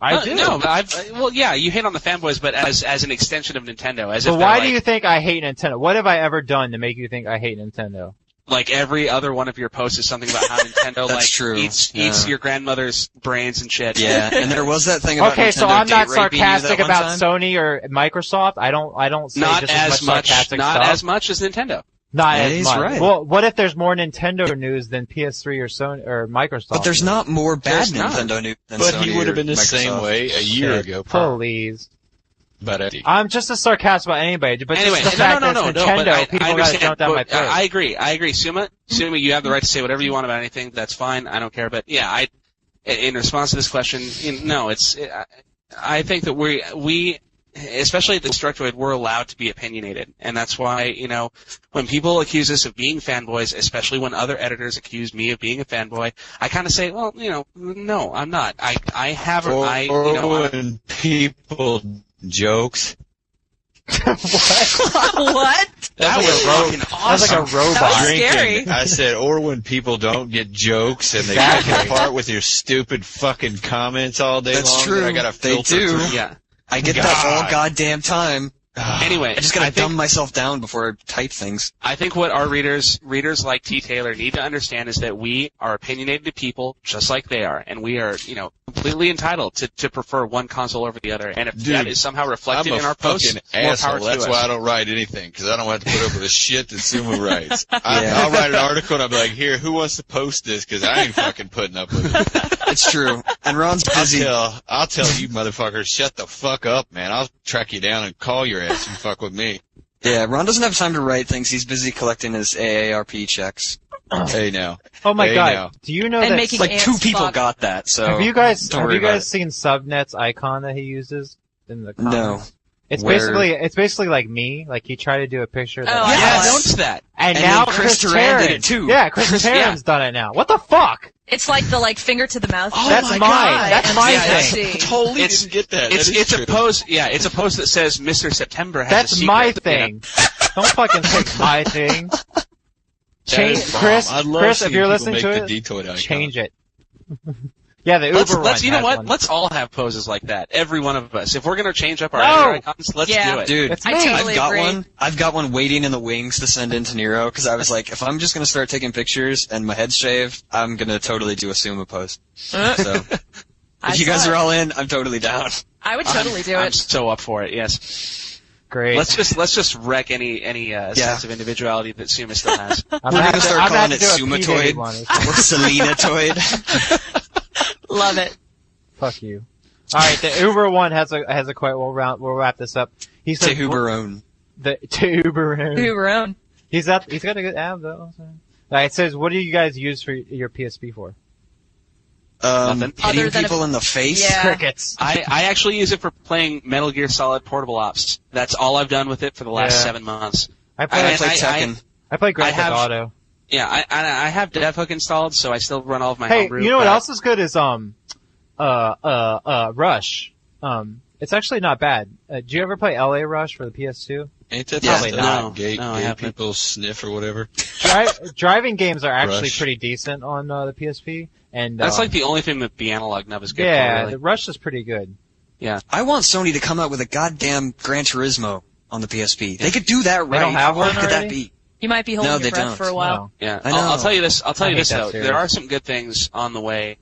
I do. No, but you hate on the fanboys, but as an extension of Nintendo, as if But they're why do you think I hate Nintendo? What have I ever done to make you think I hate Nintendo? like every other one of your posts is something about how Nintendo That's true. eats your grandmother's brains and shit. Yeah, and there was that thing about Okay, Nintendo so I'm not date raping you sarcastic that one about time. Sony or Microsoft. I don't say Not just as much, sarcastic not stuff. as much as Nintendo. Not Yeah, as he's much. right. Well, what if there's more Nintendo news than PS3 or Sony or Microsoft? But there's not more bad There's not. Nintendo news than But Sony he would have been the or same Microsoft. way a year Shit, ago. Probably. Please. But I'm just as sarcastic about anybody, but Anyway, just the fact that it's no, Nintendo, but I people gotta understand. jump down my But throat. I agree. Suma, you have the right to say whatever you want about anything. That's fine. I don't care. But yeah, in response to this question, I think that we, especially at the Destructoid, we're allowed to be opinionated, and that's why, when people accuse us of being fanboys, especially when other editors accuse me of being a fanboy, I kind of say, well, no, I'm not. When people jokes. What? That was fucking That's awesome. like a robot. That was Drinking. scary. I said, or when people don't get jokes and they Exactly. pick apart with your stupid fucking comments all day That's long. true. I gotta They filter do. through. Yeah. I get that all goddamn time. Anyway, I just gotta dumb myself down before I type things. I think what our readers like T. Taylor need to understand is that we are opinionated people just like they are, and we are, completely entitled to prefer one console over the other. And if that is somehow reflected in our posts, more power to That's us. why I don't write anything, because I don't have to put up with the shit that Sumo writes. I'll write an article and I'll be like, here, who wants to post this? Because I ain't fucking putting up with it. It's true. And Ron's busy. I'll tell you motherfuckers, shut the fuck up, man. I'll track you down and call your ass and fuck with me. Yeah, Ron doesn't have time to write things. He's busy collecting his AARP checks. Hey now. Oh my Hey god! now. Do you know And that? making Like two ants people fuck. got that, so. Have you guys don't worry about it. seen Subnet's icon that he uses in the comments? No. It's Where- basically like me. Like he tried to do a picture. That Oh, I yeah, Yeah, had. I notice that. And And now then Chris Turan Terran did it too. Yeah, Chris Terran's done it now. What the fuck? It's like the finger to the mouth. Oh That's thing. my mine. That's my NCSC. thing. Totally It's- didn't get that. It's That is it's true. a post. Yeah, it's a post that says Mr. September has a That's secret. my thing. Don't fucking take my thing. That Change, is bomb. Chris. I'd love Chris, seeing if you're people listening make to the it, Detoid icon. change it. Yeah, the Uber Let's one you know has what? one. Let's all have poses like that. Every one of us. If we're gonna change up our No! editor icons, let's Yeah. do it. Dude, It's I me. totally agree. I've got one waiting in the wings to send in to Nero, because I was like, if I'm just gonna start taking pictures and my head's shaved, I'm gonna totally do a sumo post. So, I if you guys saw are it. all in, I'm totally down. I would totally do I'm it. so up for it. Yes. Great. Let's just wreck any sense of individuality that Suma still has. I'm We're gonna gonna start I'm calling gonna it do a Sumatoid. P-Diddy one or something. Or Selena-toid. Love it. Fuck you. All right, the Uber one has a quote. We'll wrap this up. He said Tehuberon. the Uber. Do your own. He's got a good ab though. It says, "What do you guys use for your PSP for?" Nothing. Hitting Other than people in the face? Yeah. Crickets. I actually use it for playing Metal Gear Solid Portable Ops. That's all I've done with it for the last Yeah. 7 months. I I play. play Tekken. I play Grand I Theft have- Auto. Yeah, I have DevHook installed, so I still run all of my Hey, homebrew. you know what but- else is good is Rush. It's actually not bad. Do you ever play LA Rush for the PS2? Ain't that Yeah, the no, gay I haven't. people sniff or whatever? Driving games are actually Rush. pretty decent on the PSP, and That's like the only thing that the analog nub is good yeah, for, really. the Rush is pretty good. I want Sony to come out with a goddamn Gran Turismo on the PSP. They could do that right. don't have How hard one could that already? be? You might be holding No, your they breath don't. for a while. No. Yeah, I know. I'll tell you this. I'll tell I you hate this that though. series. There are some good things on the way.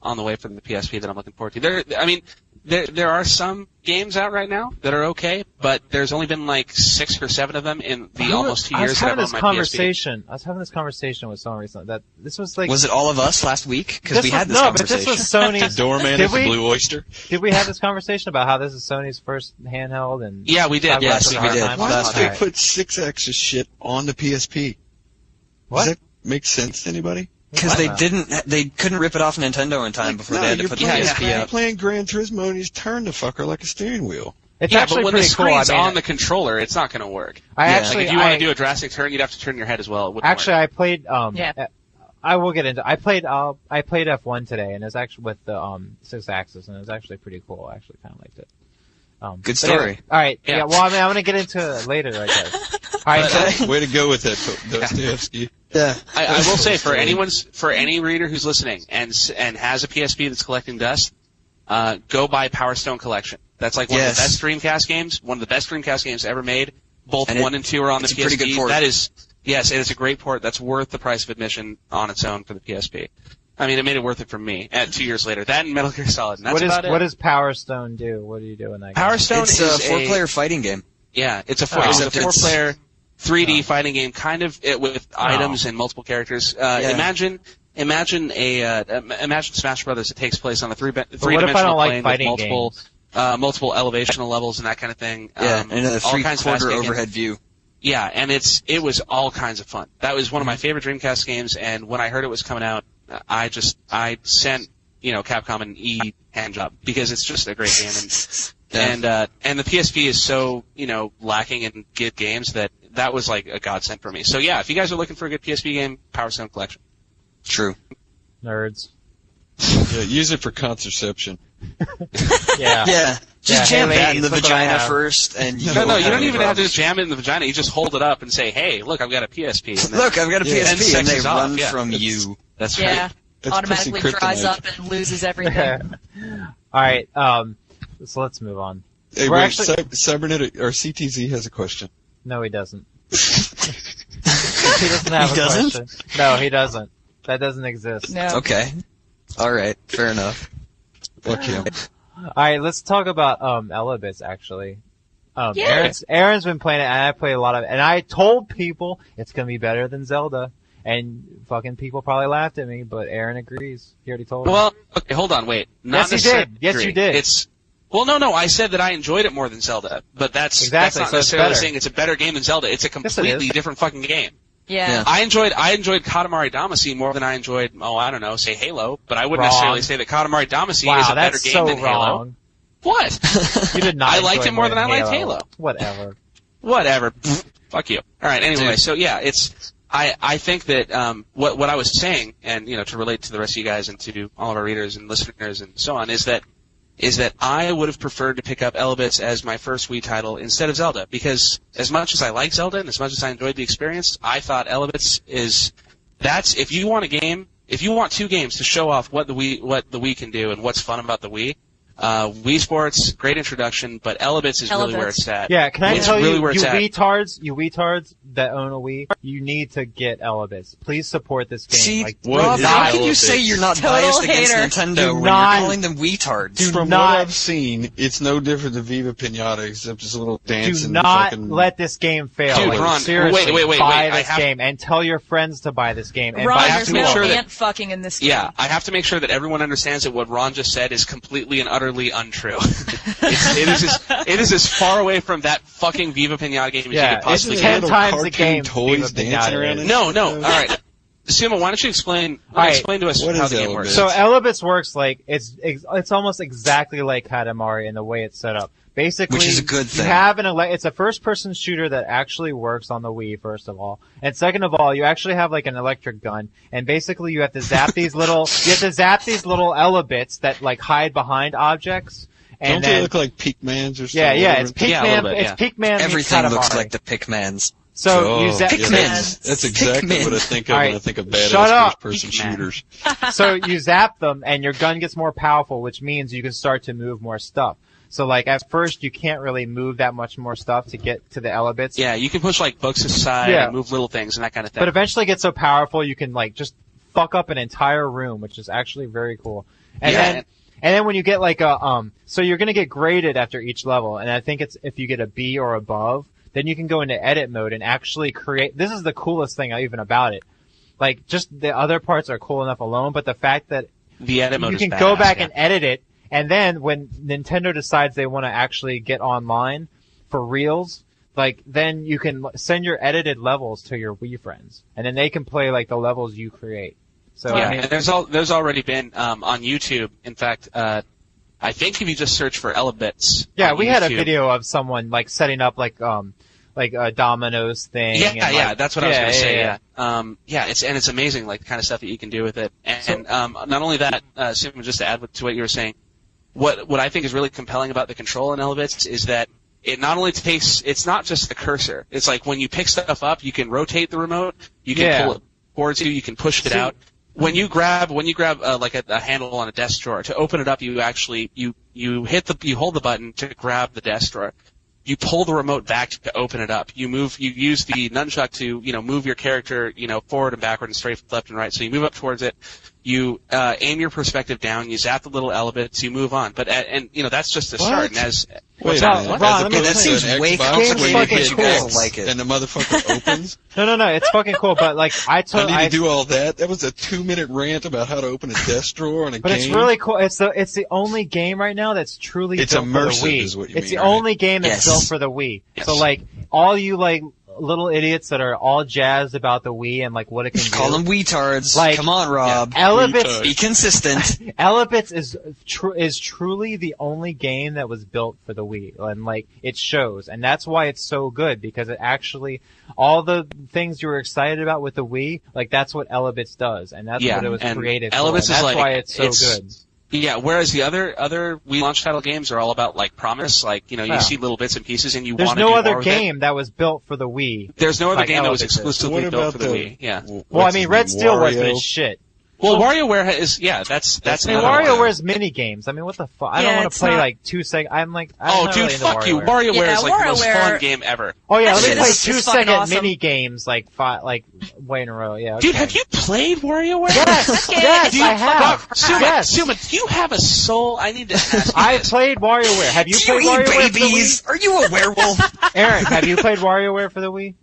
On the way for the PSP that I'm looking forward to. There are some games out right now that are okay, but there's only been like 6 or 7 of them in the almost 2 years that I've owned my PSP. I was having this conversation with someone recently that this was like. Was it all of us last week? Because we had this no, conversation. but this was Sony's. Doorman Did at the we? Blue Oyster? Did we have this conversation about how this is Sony's first handheld and? Yeah, we did. talk about Yes, it for we the did. time? Why Last did they Alright. put 6 extra shit on the PSP? What? Does that make sense to anybody? Because they couldn't rip it off Nintendo in time before they had to you're put the playing, PSP you're out. playing Gran Turismo and you turn the fucker like a steering wheel. It's Yeah, actually but when the pretty cool. screen's I mean, on the controller, it's not going to work. I Yeah. actually, Like if you want I- to do a drastic turn, you'd have to turn your head as well. It wouldn't Actually, work. I played. Yeah. I will get into. I played F1 today, and it's actually with the 6-axis, and it was actually pretty cool. I actually kind of liked it. Good but story. anyway, all right. Yeah. Yeah. Well, I mean, I'm gonna get into it later, I guess. All right. So, Way to go with that, Dostoevsky. Yeah. I will say for any reader who's listening and has a PSP that's collecting dust, go buy Power Stone Collection. That's like one of the best Dreamcast games. One of the best Dreamcast games ever made. Both And 1 and 2 are on the it's PSP. a pretty good port. That is, yes, it is a great port. That's worth the price of admission on its own for the PSP. I mean, it made it worth it for me. 2 years later, that and Metal Gear Solid. And that's what about it. does Power Stone do? What do you do in that? Power game? Stone It's is a 4-player fighting game. Yeah, it's a Oh. Except it's- 4-player 3D fighting game, kind of with items and multiple characters. Imagine Smash Brothers. It takes place on a But what if I three-dimensional don't like plane with fighting multiple games? multiple elevational levels and that kind of thing. Yeah, and a all kinds of 3/4 fascinating- overhead view. Yeah, and it was all kinds of fun. That was one of my favorite Dreamcast games, and when I heard it was coming out, I sent Capcom an hand job because it's just a great game, and the PSP is so lacking in good games that was like a godsend for me. So yeah, if you guys are looking for a good PSP game, Power Stone Collection. True. Nerds. Yeah, use it for contraception. Yeah. Yeah. Just Yeah, jam hey, that in the ladies, look what I vagina have. first, and you No, won't you don't any even have to problems. jam it in the vagina. You just hold it up and say, "Hey, look, I've got a PSP." And then- Look, I've got a Yeah. PSP, And and sex they is off, run yeah. from you. That's Yeah. right. That's Automatically pussy dries kryptonite. up and loses everything. All right. So let's move on. Hey, We're wait, actually- Cybernet or CTZ has a question. No, he doesn't. He doesn't have He a doesn't? question. No, he doesn't. That doesn't exist. No. Okay. Alright, fair enough. Fuck him. Alright, let's talk about Elebits actually. Yeah. Aaron's been playing it, and I played a lot of it, and I told people it's gonna be better than Zelda, and fucking people probably laughed at me, but Aaron agrees. He already told me. Well, okay, hold on, wait. Not Yes, you necessarily did. Yes, you agree. did. No, I said that I enjoyed it more than Zelda, but that's Exactly, not so it's necessarily better. saying it's a better game than Zelda. It's a it completely is. different fucking game. Yeah. I enjoyed Katamari Damacy more than I enjoyed, I don't know, say Halo, but I wouldn't Wrong. necessarily say that Katamari Damacy wow, is a better that's game so than Halo. wrong. What? You did not. I liked enjoy it more than I liked Halo. Halo. Whatever. Whatever. Fuck you. Alright, anyway, Dude. so yeah, I think that, what I was saying, and, to relate to the rest of you guys and to all of our readers and listeners and so on, is that I would have preferred to pick up Elebits as my first Wii title instead of Zelda, because as much as I like Zelda and as much as I enjoyed the experience, I thought Elebits if you want two games to show off what the Wii can do and what's fun about the Wii, Wii Sports, great introduction, but Elebits is really where it's at. Yeah, can I It's tell really you, where it's at. you retards that own a Wii, you need to get Elebits. Please support this game. See, like, what Rob, is how Elebits? can you say you're not Total biased against hater. Nintendo Do when not- you're calling them weetards? do From not- what I've seen, it's no different than Viva Pinata, except just a little dance do and not fucking... let this game fail. Dude, like, Ron, seriously, wait, buy I this have- game and tell your friends to buy this game. And Ron, buy there's two no of sure them. that- ant fucking in this game. Yeah, I have to make sure that everyone understands that what Ron just said is completely and utterly untrue. It is as far away from that fucking Viva Pinata game as Yeah, you could possibly it's Isn't it 10 get. little times the cartoon game toys Viva dancing Pinata around is. it? No, alright. Suma, why don't you explain Alright. explain to us What how is the game Elebits? works? So Elebits works like it's almost exactly like Katamari in the way it's set up. Basically, Which is a good thing. You have it's a first-person shooter that actually works on the Wii, first of all, and second of all, you actually have like an electric gun, and basically you have to zap these little Elebits that like hide behind objects. And Don't then, they look like Peakmans or something? yeah, it's Peakman. Yeah, a little bit, It's Peakman. meets Everything looks Katamari. like the Pikmans. So you Oh, zap. yeah, Pikmin. that's exactly Pikmin. what I think of Alright, when I think of shut badass up, first-person Pikmin. shooters. So you zap them, and your gun gets more powerful, which means you can start to move more stuff. So like at first you can't really move that much more stuff to get to the Elebits. Yeah, you can push like books aside Yeah. and move little things and that kind of thing. But eventually it gets so powerful you can like just fuck up an entire room, which is actually very cool. And Yeah. then when you get like so you're gonna get graded after each level, and I think it's if you get a B or above, then you can go into edit mode and actually create. This is the coolest thing even about it. Like just the other parts are cool enough alone, but the fact that the edit mode you is can badass, go back yeah. and edit it, and then when Nintendo decides they want to actually get online for reals, like then you can send your edited levels to your Wii friends, and then they can play like the levels you create. So Yeah, I mean, and there's already been on YouTube. In fact, I think if you just search for Elebits, yeah, on we had a YouTube- video of someone like setting up like a dominoes thing. Yeah, and, yeah, like- that's what I was gonna say. yeah. Yeah, it's amazing, like the kind of stuff that you can do with it. And not only that, Sim, just to add to what you were saying, what I think is really compelling about the control in Elebits is that it not only it's not just the cursor. It's like when you pick stuff up, you can rotate the remote, you can Yeah. pull it towards you, you can push it out. When you grab like a handle on a desk drawer to open it up, you actually you hold the button to grab the desk drawer. You pull the remote back to open it up. You use the nunchuck to, move your character, forward and backward and straight left and right. So you move up towards it. You, aim your perspective down. You zap the little Elebits. You move on. But, that's just the start. And as, Wait Ron, a minute. Ron, As let me- opposed that to seems an way Xbox complicated. where you Fucking hit cool. X Like it. and the motherfucker opens. No, it's fucking cool, but like I I need to do all that. That was a 2-minute rant about how to open a desk drawer on a But game. it's really cool. It's the only game right now that's truly It's built immersive for the Wii. is what you It's mean, the right? only game that's Yes. built for the Wii. Yes. So like all you like little idiots that are all jazzed about the Wii and like what it can Call do. them weetards. Like- Come on, Rob. Elebits Be consistent. Elebits is truly the only game that was built for the Wii, and like it shows, and that's why it's so good because it actually all the things you were excited about with the Wii, like that's what Elebits does, and that's Yeah, what it was and created for. Elebits And is that's like- why it's so it's- good. yeah, whereas the other Wii launch title games are all about like promise, like, you Yeah. see little bits and pieces and you There's want to no do other more with it. game that was built for the Wii. There's no other like game that was Elebits is. exclusively What built about for the Wii. Yeah. Well, I mean, Red Steel was, but it's shit. Well, WarioWare is that's I mean, another one. WarioWare's mini games. I mean, what the fuck? I don't Yeah, want it's to play not- like 2 seconds. I'm like, Oh, not dude, really into fuck you. WarioWare Yeah, is like the most WarioWare- fun game ever. Oh yeah, let me Actually, play this is 2 fucking second awesome. mini games like way in a row. Yeah. Okay. Dude, have you played WarioWare? Yes, Okay, yes, it's I have. Suma, Yes. Suma, do you have a soul? I need to ask you I this. played WarioWare. Have you Do you played eat WarioWare for the babies? Are you a werewolf? Wii? Eric, have you played WarioWare for the Wii?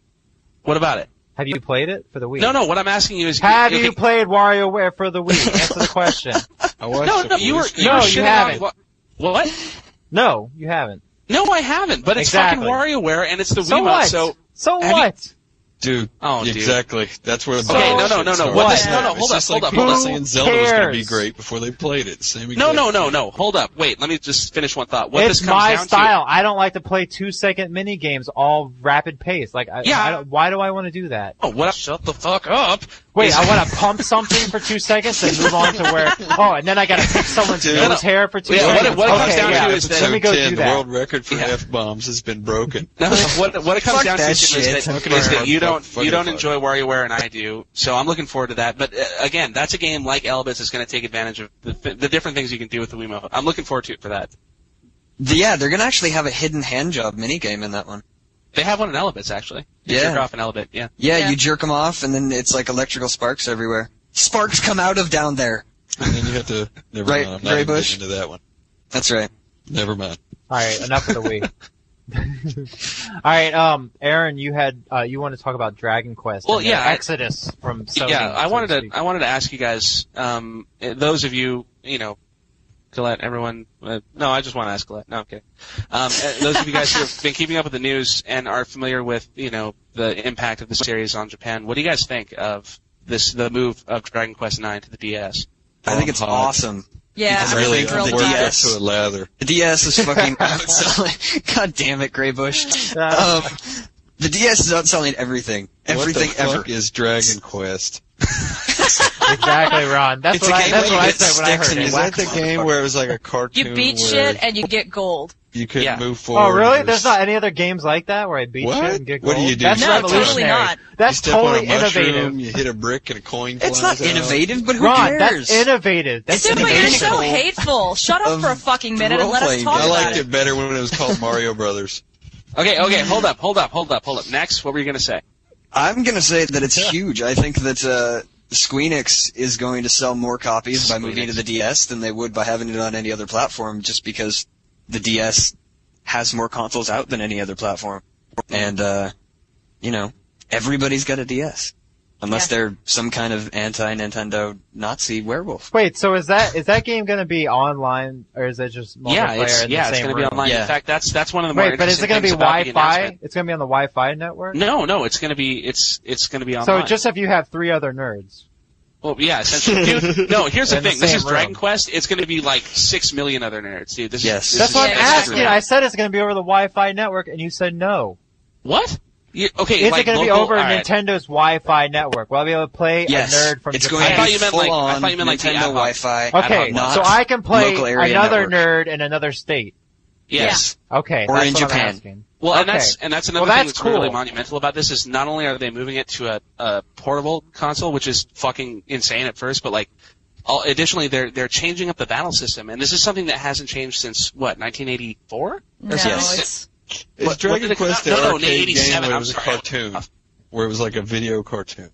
What about it? Have you played it for the Wii? No, what I'm asking you is... Have okay, you played WarioWare for the Wii? Answer the question. I watched No, the you were police- No, you shitting haven't. on... What? No, you haven't. No, I haven't, but it's Exactly. fucking WarioWare, and it's the So Wiimote, what? so... So Have you- what? Dude, Oh, dude. exactly. That's where the Okay, bullshit no. starts. What? this- No, It's hold up, just hold like up, hold people up. saying Zelda was going to be cares? great before they played it. Same No, exact- hold up. Wait, let me just finish one thought. What It's this comes my down style. I don't like to play 2 second mini games all rapid pace. Like, Yeah. I don't, why do I want to do that? to... Oh, what? Shut the fuck up. Wait, Is- I want to pump something for 2 seconds and move on to where, and then I gotta pick someone's Dude. nose hair for 2 Yeah, seconds. what it comes okay, down yeah. to is that- Let me go Episode 10, do the that. world record for Yeah. F-bombs has been broken. No, what it comes Fuck down to that is shit. that you don't Fucking enjoy WarioWare and I do, so I'm looking forward to that. But again, that's a game like Elvis is going to take advantage of the different things you can do with the Wiimote. I'm looking forward to it for that. Yeah, they're gonna actually have a hidden handjob minigame in that one. They have one in Elvis actually. You Yeah. jerk off an Elvis, yeah. Yeah, Yeah. you jerk them off, and then it's like electrical sparks everywhere. Sparks come out of down there. And then you have to... Never Right, mind, I'm not Gray even Bush? getting into that one. That's right. Never mind. Alright, enough of the Wii. Alright, Aaron, you want to talk about Dragon Quest. Well, and their yeah, exodus from Sony. Yeah, I so wanted to speak. I wanted to ask you guys, those of you, Colette, everyone. No, I just want to ask Colette. No, I'm kidding. Those of you guys who have been keeping up with the news and are familiar with, the impact of the series on Japan, what do you guys think of the move of Dragon Quest IX to the DS? I think it's hot. awesome. Yeah, Because I'm really, really thrilled the with it. DS to a lather. The DS is fucking outselling. God damn it, Gray Bush. The DS is outselling everything. Everything what the ever. fuck is Dragon Quest? Exactly, Ron. That's It's what a I, game that's where what you I get said when I sticks heard and it. you Is whack that the game where it was like a cartoon You beat where shit and you get gold. you couldn't Yeah. move forward? Oh, really? It There's was- not any other games like that where I beat What? shit and get What gold? do you do? That's No, totally revolutionary. not. That's you step totally on a mushroom, innovative. you hit a brick and a coin It's flies not out. innovative, but who Ron, cares? that's innovative. That's Dude, but you're innovative. so hateful. Shut up of for a fucking minute and let us role-playing talk games. I about liked it. it better when it was called Mario Brothers. Okay, hold up. Next, what were you gonna say? I'm gonna say that it's huge. I think that Squeenix is going to sell more copies by moving to the DS than they would by having it on any other platform, just because the DS has more consoles out than any other platform. And, everybody's got a DS. Unless Yeah. they're some kind of anti-Nintendo Nazi werewolf. Wait, so is that game gonna be online, or is it just multiplayer Yeah, in the it's same going to be room? online. Yeah. In fact, that's one of the more Wait, but is it interesting gonna be things about the Wi-Fi? announcement. It's gonna be on the Wi-Fi network? No, it's going to be it's going to be So online. just if you have 3 other nerds. Well, yeah, essentially. Dude, no, here's the In the thing. This same is Dragon room. Quest. It's going to be like 6 million other nerds, dude. This Yes. is, this That's is, what I'm Yeah, asking. exactly. I said it's gonna be over the Wi-Fi network, and you said no. What? Okay, Is like it going to be local- over all right. Nintendo's Wi-Fi network? Will I be able to play Yes. a nerd from It's Japan? going I to thought be you meant like- I full-on thought you meant like the Nintendo ad hoc. Wi-fi. Okay, not so I can play local area another network. nerd in another state. Yes. Okay, Or that's in what Japan. I'm asking. Well, Okay. and that's another Well, thing that's that's really cool. monumental about this is not only are they moving it to a portable console, which is fucking insane at first, but like, additionally they're changing up the battle system, and this is something that hasn't changed since what 1984. No, Yes. it's Is What Dragon did it come Quest out? the No, arcade 87, game where it I'm was a sorry. cartoon? Where it was like a video cartoon?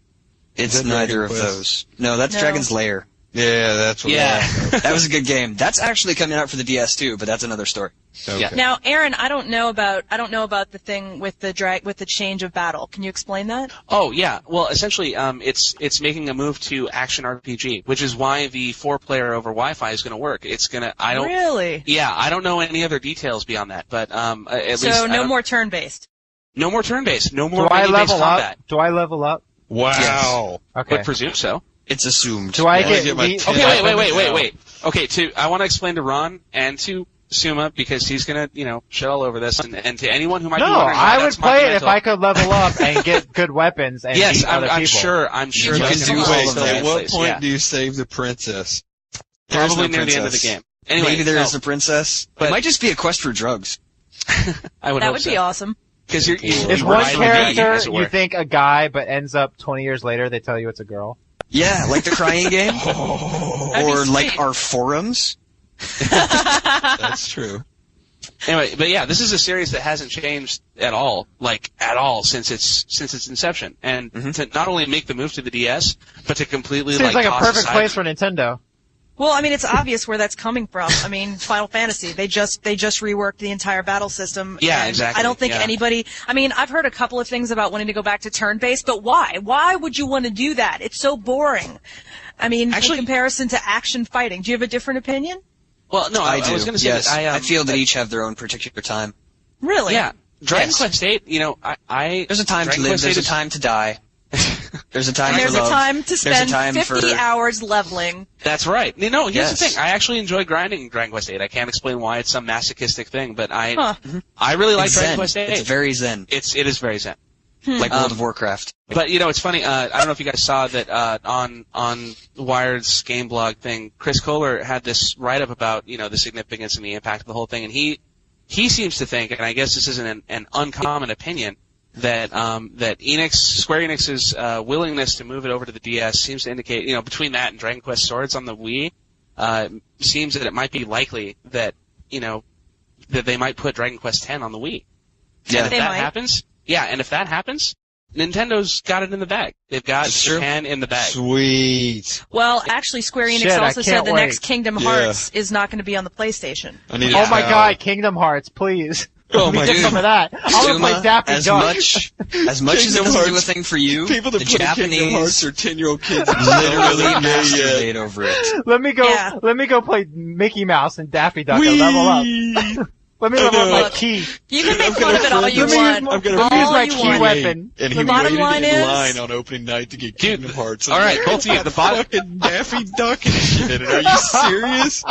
It's Is that neither Dragon of Quest? those. No, that's No. Dragon's Lair. Yeah, that's what Yeah. it was. That was a good game. That's actually coming out for the DS too, but that's another story. Okay. Yeah. Now, Aaron, I don't know about the thing with the change of battle. Can you explain that? Oh yeah, well essentially it's making a move to action RPG, which is why the 4-player over Wi-Fi is going to work. It's going to Really? Yeah, I don't know any other details beyond that, but at So least I no don't- more turn-based. no more turn-based, no more Do I menu-based level combat. up? Do I level up? Wow. Okay. Would presume so. It's assumed. Do I Yeah, I get? get my le- 10 Okay, Yeah. wait. Okay, I want to explain to Ron and to Suma because he's gonna, shit all over this, and to anyone who might be No, wondering why I would that's play it if monumental. I could level up and get good weapons and Yes, beat other I'm people. sure. You that's can gonna do be all still of be that. in At what place, point yeah. do you save the princess? There's Probably no near the end of the princess. game. Anyway, Maybe there no, is a princess. but- It might just be a quest for drugs. I would That hope would so. be awesome. Because you're Is you one ride with the game, as character it you were. think a guy, but ends up 20 years later they tell you it's a girl? Yeah, like the crying game, That'd or be like sweet. our forums. That's true. Anyway, but yeah, this is a series that hasn't changed at all, since its inception. And to not only make the move to the DS, but to completely Seems like a toss perfect aside- place for Nintendo. Well, I mean, it's obvious where that's coming from. I mean, Final Fantasy, they just reworked the entire battle system. Yeah, and exactly, I don't think yeah. anybody, I mean, I've heard a couple of things about wanting to go back to turn-based, but why? Why would you want to do that? It's so boring. I mean, Actually- in comparison to action fighting. Do you have a different opinion? Well, no, I do. was going to say yes, that I feel that each have their own particular time. Really? Yeah, Dragon Yes. Quest VIII. You know, There's a time Dragon to live. Quest There's a VIII is- time to die. There's a time And for there's a love. time to There's a spend time 50 for hours leveling. That's right. You know, here's the Yes. thing. I actually enjoy grinding in Dragon Quest VIII. I can't explain why it's some masochistic thing, but I really like It's Dragon zen. Quest VIII. It's very zen, It is very zen. like World of Warcraft. But you know, it's funny. I don't know if you guys saw that on Wired's game blog thing. Chris Kohler had this write up about the significance and the impact of the whole thing, and he seems to think, and I guess this isn't an uncommon opinion, that Square Enix's willingness to move it over to the DS seems to indicate, between that and Dragon Quest Swords on the Wii, seems that it might be likely that that they might put Dragon Quest X on the Wii. Yeah. And if They that might. happens, and if that happens, Nintendo's got it in the bag. They've got That's true. Japan in the bag. Sweet. Well, actually, Square Enix Shit, I also said can't the wait. next Kingdom Yeah. Hearts is not going to be on the PlayStation. I need Oh my a god, Kingdom Hearts, please. Oh Let me my get dude. some of that. I want to Zuma, play Daffy as Duck. much as it Kingdom doesn't do a Hearts. thing for you, People that the play Kingdom Hearts Japanese are 10-year-old kids. literally Yeah. masturbate over it. Let me go. Yeah. Let me go play Mickey Mouse and Daffy Duck and level up. Let me level up my Look, key. You can make I've got fun a of it all friend you that's- want. I've got a Let me use All my you key want. weapon. And he The bottom waited line in is- line on opening night to get Dude, Kingdom Hearts. all right, both of you, the bottom- fucking Daffy Duck and shit. Are you serious?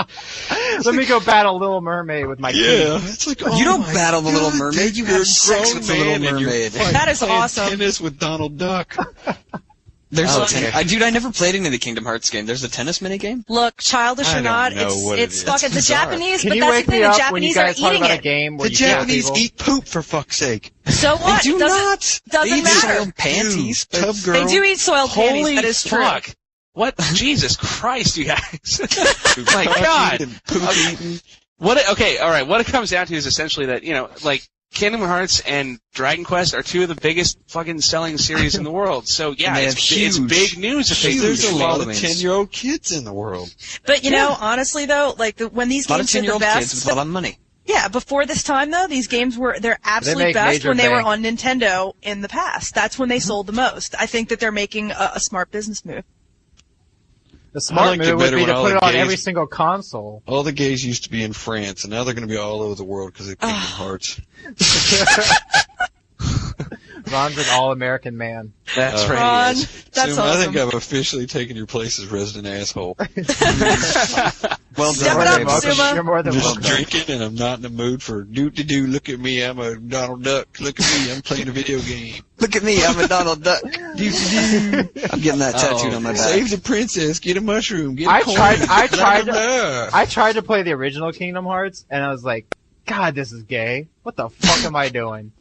Let me go battle Little Mermaid with my key. Yeah, it's like You don't my battle the Little God, Mermaid, dude, you you're have a sex grown with the Little man and you're Mermaid. That is playing awesome. Tennis with Donald Duck. There's Oh, a okay. dude, I never played any of the Kingdom Hearts game. There's a tennis minigame? Look, childish I or don't not, know what it it's is. fucking the Bizarre. Japanese, Can but you that's wake the thing, me the up when you Japanese are guys talk eating about a it. game where The you kill Japanese people? eat poop, for fuck's sake. So what? They do doesn't, not. doesn't they eat matter. soiled panties. Dude, Tub Girl. They do eat soiled panties, Holy that is true. fuck! What? Jesus Christ, you guys! My Fucking God! and poop eating. Okay, all right. What it comes down to is essentially that Kingdom Hearts and Dragon Quest are two of the biggest fucking selling series in the world. So yeah, And they it's have big news if they huge do There's a this. lot of followings. 10-year-old kids in the world. But you know, honestly though, like when these A lot of games were the 10-year-old kids best, with a lot of money. yeah, before this time though, these games were their absolute make best major when they were bank. on Nintendo in the past. That's when they sold the most. I think that they're making a smart business move. The smart liked it move would better be when to all put the it on gays- every single console. All the gays used to be in France, and now they're going to be all over the world because of Kingdom Hearts. Ron's an all-American man. That's right. Ron, he is. that's Zoom, I think awesome. I've officially taken your place as resident asshole. Well Step done, it up, Dave. welcome. Zuma. You're more I'm than just welcome. drinking, and I'm not in the mood for do-do-do. Look at me, I'm a Donald Duck. Look at me, I'm playing a video game. Look at me, I'm a Donald Duck. Do-do-do. I'm getting that tattooed on my back. Save the princess, get a mushroom, get a I coin. tried- I tried to play the original Kingdom Hearts, and I was like, God, this is gay. What the fuck am I doing?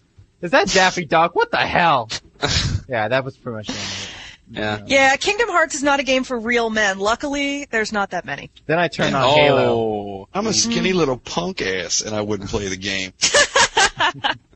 Is that Daffy Duck? What the hell? Yeah, that was pretty much the end of it. Yeah. Yeah, Kingdom Hearts is not a game for real men. Luckily, there's not that many. Then I turned on Halo. Oh. I'm a skinny little punk ass, and I wouldn't play the game.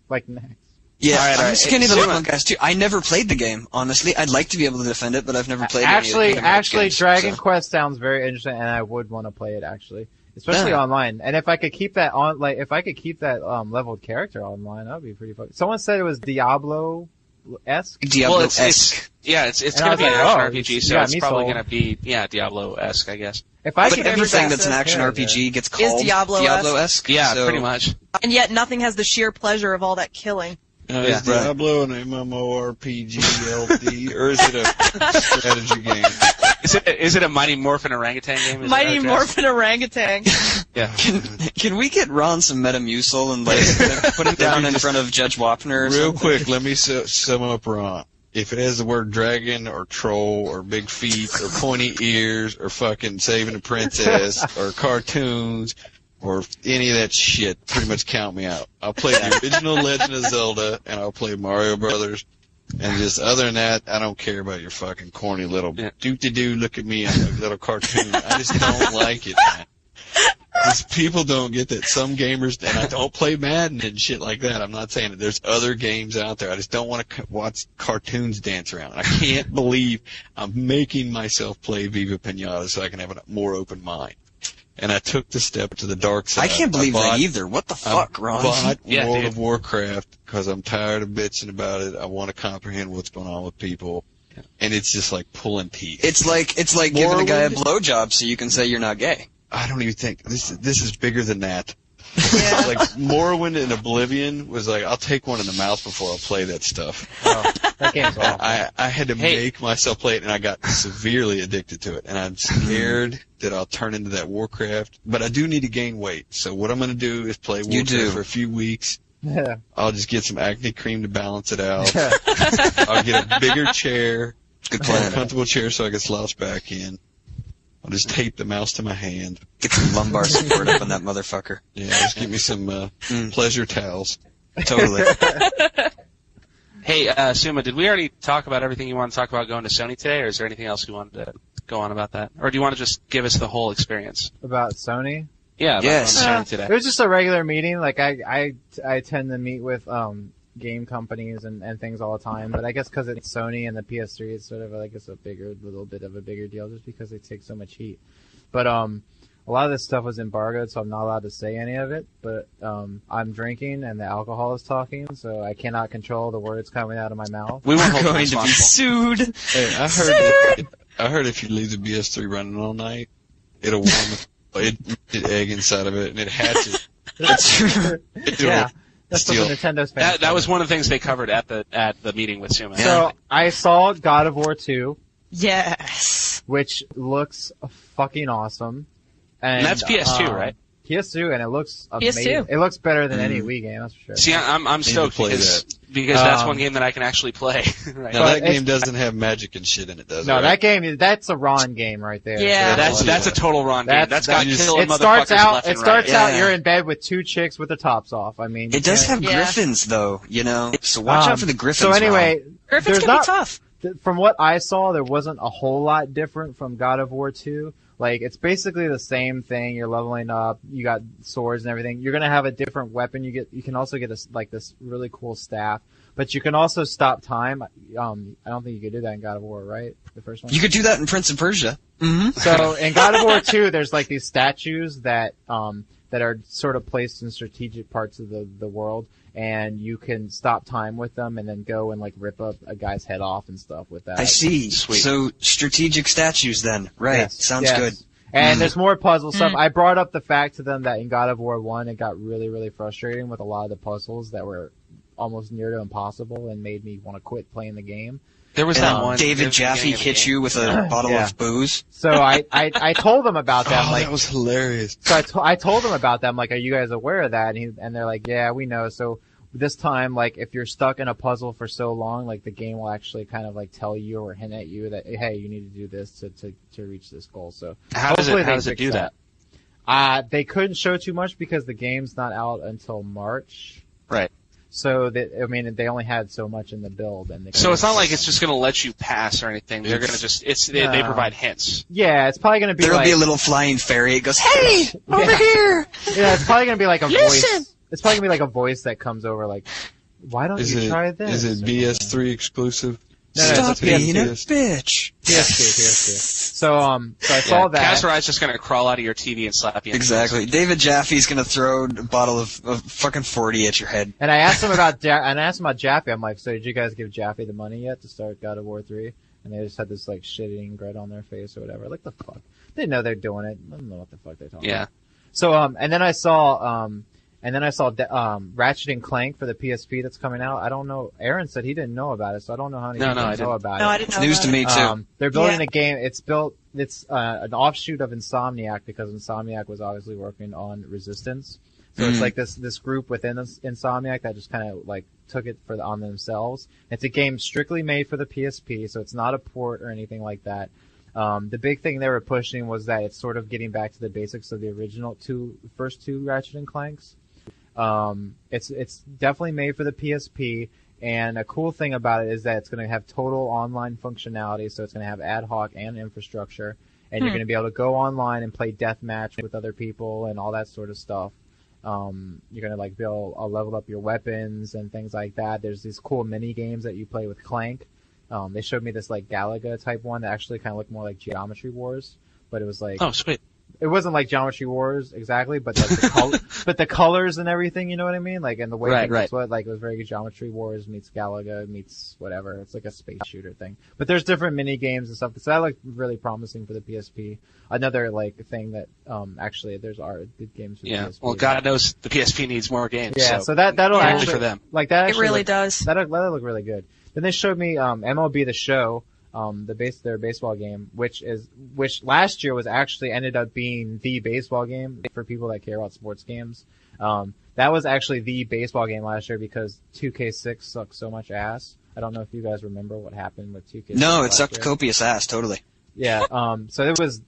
Like next. Yeah, All right, I'm all a right. skinny little Zuma. punk ass too. I never played the game, honestly. I'd like to be able to defend it, but I've never played any of the Kingdom Hearts Actually, games, Dragon so. Quest sounds very interesting, and I would want to play it actually, especially Yeah. online. And if I could keep that on, like, if I could keep that leveled character online, that would be pretty fun. Someone said it was Diablo-esque. Well, Diablo-esque. it's And I gonna was be an like, action oh, RPG, you so got it's me probably sold. gonna be Diablo-esque, I guess. If I But could everything keep that's an that action character- RPG gets called Diablo-esque. Diablo-esque. Yeah, so pretty much. And yet nothing has the sheer pleasure of all that killing. Is Diablo an MMORPG LD, or is it a strategy game? Is it a Mighty Morphin orangutan game? Is Mighty that Morphin Orangutan. Yeah. Can we get Ron some Metamucil and like put him down in front of Judge Wapner or Real something? quick, let me sum up Ron. If it has the word dragon or troll or big feet or pointy ears or fucking saving a princess or cartoons or any of that shit, pretty much count me out. I'll play the original Legend of Zelda and I'll play Mario Brothers And just other than that, I don't care about your fucking corny little doo-doo, look at me, I'm a little cartoon. I just don't like it, man. Just people don't get that. Some gamers, and I don't play Madden and shit like that. I'm not saying that there's other games out there. I just don't want to watch cartoons dance around. I can't believe I'm making myself play Viva Pinata so I can have a more open mind. And I took the step to the dark side. I can't believe that either. What the fuck, Ron? I bought World of Warcraft because I'm tired of bitching about it. I want to comprehend what's going on with people. And it's just like pulling teeth. It's like giving a guy a blowjob so you can say you're not gay. I don't even think this is bigger than that. Yeah. Like Morrowind and Oblivion was like, I'll take one in the mouth before I'll play that stuff. Oh, that game's awful. I had to make myself play it, and I got severely addicted to it. And I'm scared that I'll turn into that Warcraft. But I do need to gain weight. So what I'm going to do is play Warcraft for a few weeks. Yeah. I'll just get some acne cream to balance it out. I'll get a bigger chair, Good plan. a comfortable chair so I can slouch back in. I'll just tape the mouse to my hand. Get some lumbar support up on that motherfucker. Yeah, just give me some pleasure towels. Totally. Hey, Suma, did we already talk about everything you want to talk about going to Sony today, or is there anything else you wanted to go on about that? Or do you want to just give us the whole experience? About Sony? Yeah, about Yes. going to Sony today. It was just a regular meeting. Like I tend to meet with game companies and things all the time, but I guess because it's Sony and the PS3, it's sort of like it's a little bit of a bigger deal just because they take so much heat. But a lot of this stuff was embargoed, so I'm not allowed to say any of it. But I'm drinking and the alcohol is talking, so I cannot control the words coming out of my mouth. We won't We're hold you going to be responsible. sued. Hey, I heard if you leave the PS3 running all night, it'll warm the egg inside of it, and it hatches. Yeah. That's what Steal. the Nintendo's fans. That was one of the things they covered at the meeting with Suma. So I saw God of War 2, Yes. which looks fucking awesome. And that's PS2, right? PS2, and it looks amazing. PS2. It looks better than any Wii game, that's for sure. See, I'm stoked play because that's one game that I can actually play. Right Now now. that game doesn't have magic and shit in it, does it? No, right? that game that's a Ron game right there. Yeah. That's a total Ron game. That's got killing it starts motherfuckers out. left It and starts right. out. Yeah. You're in bed with two chicks with the tops off. I mean, It does have Yeah. griffins, though, you know? So watch out for the griffins, So anyway, Griffins there's can not, be tough. From what I saw, there wasn't a whole lot different from God of War 2. Like, it's basically the same thing. You're leveling up. You got swords and everything. You're gonna have a different weapon. You can also get this really cool staff. But you can also stop time. I don't think you could do that in God of War, right? The first one. You could do that in Prince of Persia. Mm-hmm. So in God of War 2, there's like these statues that are sort of placed in strategic parts of the world, and you can stop time with them and then go and like rip up a guy's head off and stuff with that. I see. Sweet. So strategic statues then. Right. Yes, Sounds yes. good. And there's more puzzle stuff. I brought up the fact to them that in God of War 1, it got really, really frustrating with a lot of the puzzles that were almost near to impossible and made me want to quit playing the game. There was that one. David Jaffe hit you with a bottle Yeah. of booze. So I told them about that. Oh, Like, that was hilarious. so I told them about that. I'm like, are you guys aware of that? And they're like, yeah, we know. So this time, like, if you're stuck in a puzzle for so long, like, the game will actually kind of like tell you or hint at you that, hey, you need to do this to reach this goal. So How does hopefully it they do fix that? They couldn't show too much because the game's not out until March. Right. So they only had so much in the build, and So it's not like it's just going to let you pass or anything. They're going to just they provide hints. yeah, it's probably gonna be There'll like, be a little flying fairy. It goes, hey, over here. yeah, it's probably gonna be like a Listen! voice. It's probably gonna be like a voice that comes over like, why don't you try this? Is it BS3 exclusive? No, Stop it's being a PS2. bitch. PS2. So I saw that. Casserai's just going to crawl out of your TV and slap you. In the Exactly. face. David Jaffe's gonna throw a bottle of fucking 40 at your head. And I asked him about Jaffe. I'm like, so did you guys give Jaffe the money yet to start God of War 3? And they just had this like shit-eating grin on their face or whatever. Like, the fuck? They know they're doing it. I don't know what the fuck they're talking Yeah. about. So and then I saw Ratchet and Clank for the PSP that's coming out. I don't know. Aaron said he didn't know about it, so I don't know how many No, people I know didn't. about No, it. I didn't know News about to it. me too. They're building Yeah. a game. It's an offshoot of Insomniac because Insomniac was obviously working on Resistance. So it's like this group within Insomniac that just kind of like took it on themselves. It's a game strictly made for the PSP, so it's not a port or anything like that. The big thing they were pushing was that it's sort of getting back to the basics of the original first two Ratchet and Clanks. It's definitely made for the PSP. And a cool thing about it is that it's going to have total online functionality, so it's going to have ad hoc and infrastructure, and you're going to be able to go online and play deathmatch with other people and all that sort of stuff. You're going to like be able to level up your weapons and things like that. There's these cool mini games that you play with Clank. They showed me this like Galaga type one that actually kind of looked more like Geometry Wars, but it was like Oh, sweet. it wasn't like Geometry Wars exactly, but like but the colors and everything, you know what I mean? Like, and the way things was, like, it was very Geometry Wars meets Galaga meets whatever. It's like a space shooter thing. But there's different mini games and stuff. So that looked really promising for the PSP. Another like thing that actually there's good games for the PSP. Well, God knows the PSP needs more games. Yeah, so that'll actually for them. Like that. It really does. That'll look really good. Then they showed me MLB The Show. Their baseball game, which last year was actually ended up being the baseball game for people that care about sports games. That was actually the baseball game last year because 2K6 sucked so much ass. I don't know if you guys remember what happened with 2K6. No, it sucked copious ass, totally. Yeah, so it was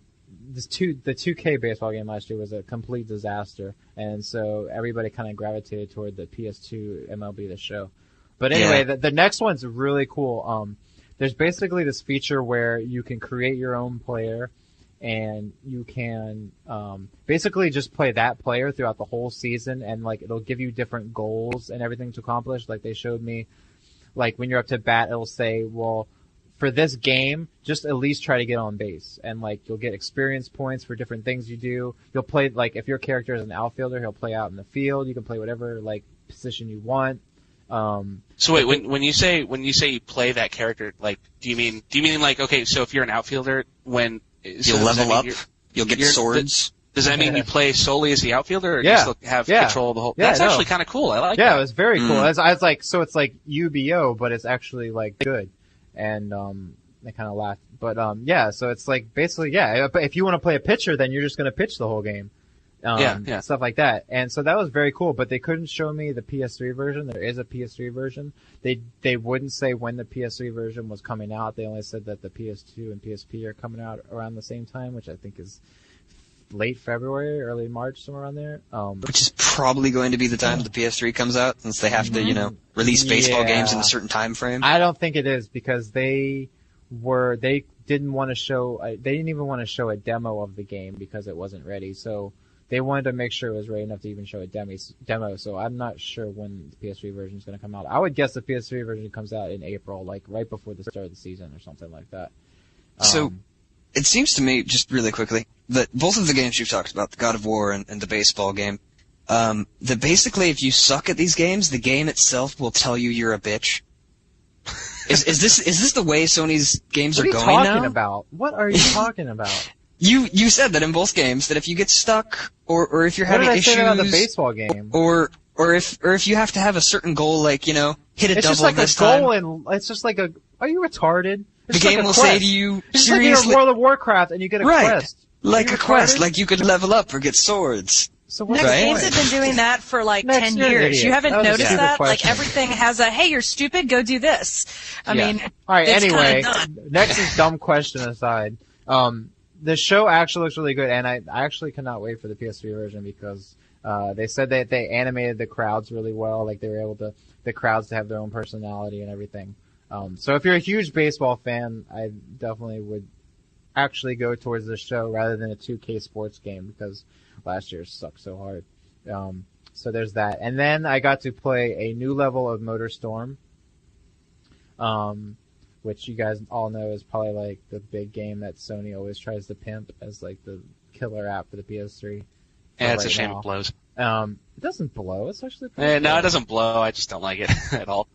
the 2K baseball game last year was a complete disaster, and so everybody kind of gravitated toward the PS2 MLB The Show. But anyway, the next one's really cool. There's basically this feature where you can create your own player, and you can basically just play that player throughout the whole season, and like it'll give you different goals and everything to accomplish. Like they showed me, like when you're up to bat, it'll say, well, for this game, just at least try to get on base, and like you'll get experience points for different things you do. You'll play like if your character is an outfielder, he'll play out in the field. You can play whatever like position you want. So wait, when you say you play that character, like, do you mean like, okay, so if you're an outfielder, you'll level up, you'll get swords. Does that mean you play solely as the outfielder, or Yeah. you still have control of the whole? Yeah, That's actually kind of cool. I like that. Yeah, it was very cool. It's like so it's like UBO, but it's actually like good, and they kind of laughed. But yeah, so it's like basically But if you want to play a pitcher, then you're just gonna pitch the whole game. Stuff like that. And so that was very cool, but they couldn't show me the PS3 version. There is a PS3 version. They wouldn't say when the PS3 version was coming out. They only said that the PS2 and PSP are coming out around the same time, which I think is late February, early March, somewhere around there. Which is probably going to be the time the PS3 comes out, since they have to, release baseball games in a certain time frame. I don't think it is, because they didn't want to show, they didn't even want to show a demo of the game because it wasn't ready. So they wanted to make sure it was ready enough to even show a demo, so I'm not sure when the PS3 version is going to come out. I would guess the PS3 version comes out in April, like right before the start of the season or something like that. So, it seems to me, just really quickly, that both of the games you've talked about, the God of War and the baseball game, that basically if you suck at these games, the game itself will tell you you're a bitch. Is this the way Sony's games are going now? What are you talking about? What are you talking about? You said that in both games, that if you get stuck, or if you're having issues, what did I say about the baseball game? Or if you have to have a certain goal, like, hit a it's double just like this a goal, time. and it's just like are you retarded? It's The game like will quest. say to you, It's seriously, like you're in World of Warcraft and you get a quest. like Are a you quest, retarded? like you could level up or get swords. So Next what's Right? the games point? have been doing that for like Next, 10 you're an years. idiot. You haven't That was a noticed stupid that? Like question. everything has a, hey, you're stupid, go do this. I mean, All right. it's Anyway, kinda done. next is dumb question aside. The show actually looks really good, and I actually cannot wait for the PS3 version because they said that they animated the crowds really well. Like they were able to the crowds to have their own personality and everything. So if you're a huge baseball fan, I definitely would actually go towards this show rather than a 2K sports game because last year sucked so hard. So there's that. And then I got to play a new level of Motor Storm, which you guys all know is probably like the big game that Sony always tries to pimp as like the killer app for the PS3. Yeah, it's right a shame now. it blows. It doesn't blow. It's actually pretty No, cool. it doesn't blow. I just don't like it at all.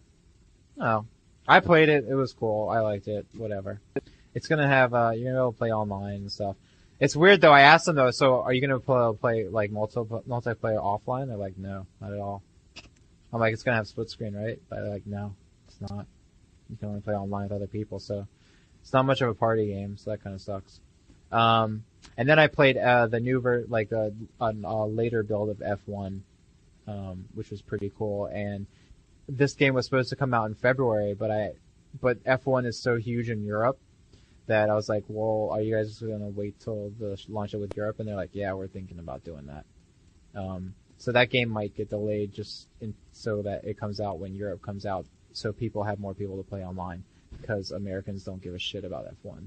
Oh, I played it. It was cool. I liked it. Whatever. It's gonna have you're gonna be able to play online and stuff. It's weird though. I asked them though. So are you gonna play like multiplayer offline? They're like, no, not at all. I'm like, it's gonna have split screen, right? But they're like, no, it's not. You can only play online with other people, so it's not much of a party game. So that kind of sucks. And then I played the new a later build of F1, which was pretty cool. And this game was supposed to come out in February, but F1 is so huge in Europe that I was like, well, are you guys going to wait till the launch it with Europe? And they're like, yeah, we're thinking about doing that. So that game might get delayed so that it comes out when Europe comes out so people have more people to play online because Americans don't give a shit about F1.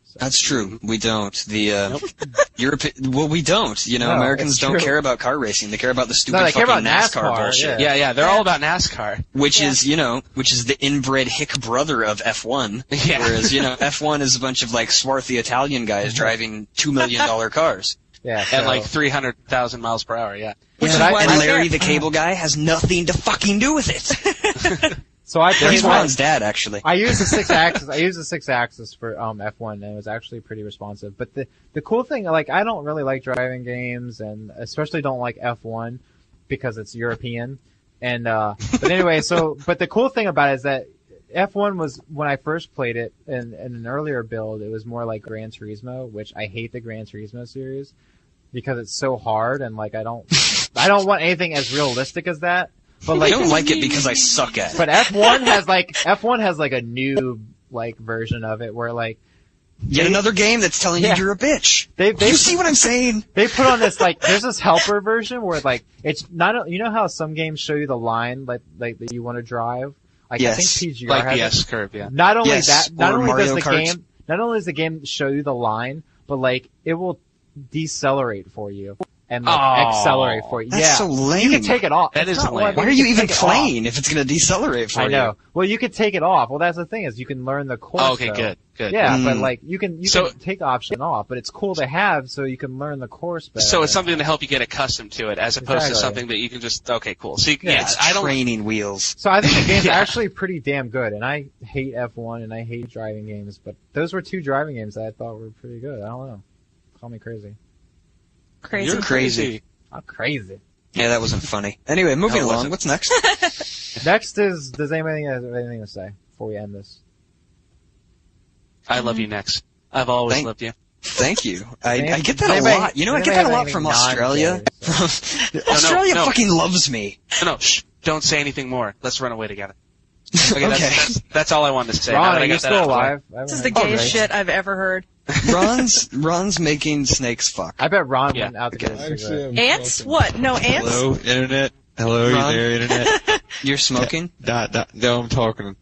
So. That's true. We don't. We don't. You know, No, Americans it's don't true. care about car racing. They care about the stupid No, they care fucking about NASCAR NASCAR, bullshit. Yeah, they're all about NASCAR. Which is the inbred hick brother of F1. Yeah. Whereas, F1 is a bunch of like swarthy Italian guys driving $2 million cars. Yeah, At so- like 300,000 miles per hour, yeah. Which is but why I- Larry the cable guy has nothing to fucking do with it. So I He's played Ron's dad, actually. I used the 6-axis. I used the 6-axis for F1, and it was actually pretty responsive. But the cool thing, like, I don't really like driving games, and especially don't like F1 because it's European. And but anyway, but the cool thing about it is that F1 was when I first played it in an earlier build, it was more like Gran Turismo, which I hate the Gran Turismo series because it's so hard, and like I don't want anything as realistic as that. But I like, don't like it because I suck at it. but F1 has like a new like version of it where like Yet another game that's telling Yeah. you you're a bitch. they You see what I'm saying? they put on this like there's this helper version where like it's not, you know how some games show you the line like that you want to drive, like Yes. I think PGR Like has the it. S-curve, yeah. Not only Yes, that, not or only Mario does the Kart. game, not only does the game show you the line, but like it will decelerate for you and like Oh. accelerate for you. That's yeah, so lame. you can take it off. That It's is not lame. one- Why are you even take it off. playing if it's going to decelerate for I you? know. Well, you could take it off. Well, that's the thing is you can learn the course. Oh, okay, though. good. Yeah, Mm. but like you can So- take the option off, but it's cool to have so you can learn the course better. So it's something to help you get accustomed to it, as opposed to Exactly. something that you can just, okay, cool. So Yeah, It's I don't, training wheels. So I think the game's Yeah. actually pretty damn good, and I hate F1 and I hate driving games, but those were two driving games that I thought were pretty good. I don't know. Call me crazy. Crazy. You're crazy. I'm crazy. Yeah, that wasn't funny. Anyway, moving No, it along. wasn't. What's next? Next is, does anybody have anything to say before we end this? I love you next. I've always Thank- loved you. Thank you. I Anybody- get that a anybody- lot. You know, I get anybody that a have lot from anything Australia. non-gay, Australia no. fucking loves me. No, shh, don't say anything more. Let's run away together. Okay, Okay. That's all I wanted to say. Now Ron, that I are you got that out still of the way. alive? This is the gayest shit I've ever heard. Ron's making snakes fuck. I bet Ron Yeah. went out to get a Actually, cigarette. I'm Ants? talking. What? No ants? Hello, internet. Hello, Ron? you there, internet? You're smoking? No, I'm talking.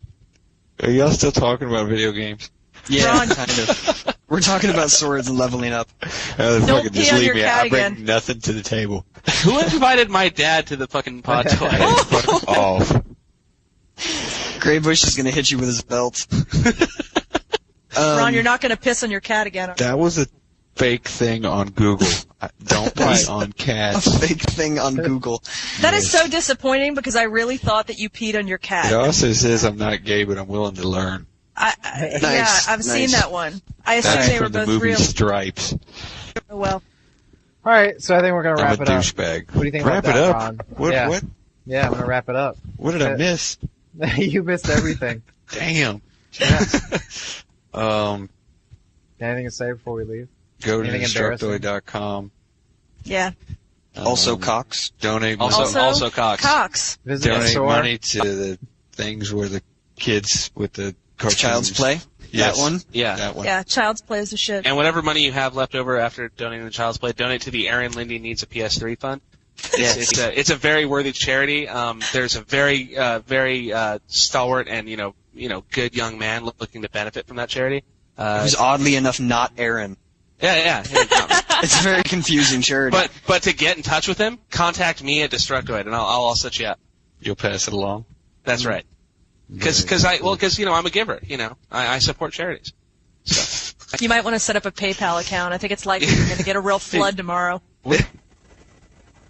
Are y'all still talking about video games? Yeah, Ron. kind of. We're talking about swords and leveling up. Don't Fucking pee just on leave your me. cat I bring again. nothing to the table. Who invited my dad to the fucking pod toy? Fuck off. Graybush is gonna hit you with his belt. Ron, you're not going to piss on your cat again. That was a fake thing on Google. Don't pee on a cats. fake thing on Google. That is so disappointing because I really thought that you peed on your It cat. also says I'm not gay, but I'm willing to learn. Yeah, Nice, I've seen nice. that one. I assume That's they were from the both movie real. Stripes. Oh, well. All right, so I think we're gonna I'm wrap a it up. douchebag. What do you think Wrap about it that, up. Ron? What? Yeah. What? Yeah, I'm gonna wrap it up. What did I miss? You missed everything. Damn. Yeah. Anything to say before we leave? Go to Anything embarrassing? Destructoid.com. Yeah. Also Cox. Donate Also Cox. Cox. Visit the donate store. money to the things where the kids with the cartoons. Child's Play. Yes. That one. Yeah. That one. Yeah, Child's Play is the shit. And whatever money you have left over after donating to Child's Play, donate to the Aaron Lindy Needs a PS3 Fund. It's a very worthy charity. There's a very stalwart and good young man looking to benefit from that charity. Who's oddly enough not Aaron. Yeah. It's a very confusing charity. But to get in touch with him, contact me at Destructoid, and I'll set you up. You'll pass it along. That's right. Because I'm a giver. I support charities. So You might want to set up a PayPal account. I think it's likely you're going to get a real flood tomorrow.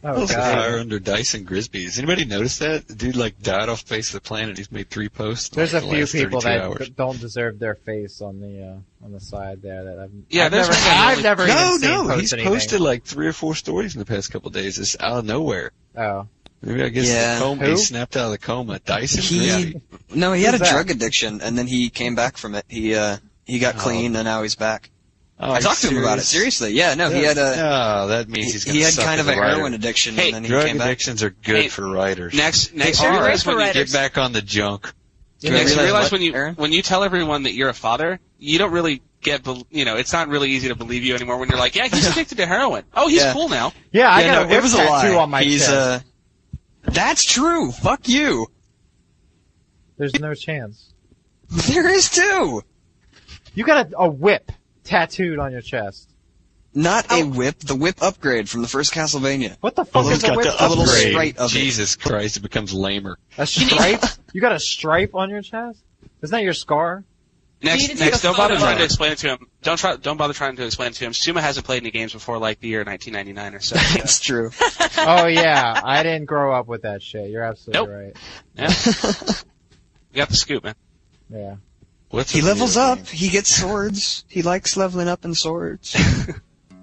Oh Fire god. under Dyson Grisby. Has anybody noticed that? The dude died off the face of the planet. He's made 3 posts. There's a in the few last people 32 that hours. don't deserve their face on the side there that I've there's I've never even seen No, post he's anything. posted 3 or 4 stories in the past couple of days. It's out of nowhere. Oh. Maybe I guess Yeah. the coma. Who? He snapped out of the coma. Dyson Grisby. No, he had a Who's that? drug addiction, and then he came back from it. He got clean, and now he's back. Oh, I talked to him about it. serious? Seriously, yeah. No, he had a No, that means he's he had suck kind as of a writer. heroin addiction, Hey, and then he Drug came back. addictions are good Hey, for writers. next are. you realize For when you writers. Get back on the junk. Do Next, you I realize what, when Aaron? you tell everyone that you're a father, you don't really it's not really easy to believe you anymore when you're like, yeah, he's addicted to heroin. Oh, he's Yeah. cool now. Yeah, I Yeah, got no, a it was a tattoo lie. on my He's chest. That's true. Fuck you. There's no chance. There is too. You got a whip tattooed on your chest. Not a whip, the whip upgrade from the first Castlevania. What the fuck Oh, is he's a got whip? the A little upgrade. stripe of it. Jesus Christ, it becomes lamer. A stripe? You got a stripe on your chest? Isn't that your scar? You need to take Next, a don't bother photo trying of to it. explain it to him. Don't bother trying to explain it to him. Suma hasn't played any games before, like the year 1999 or so. It's true. Oh yeah, I didn't grow up with that shit. You're absolutely right. Yeah. You got the scoop, man. Yeah. What's He a levels video up. game? He gets swords. He likes leveling up in swords.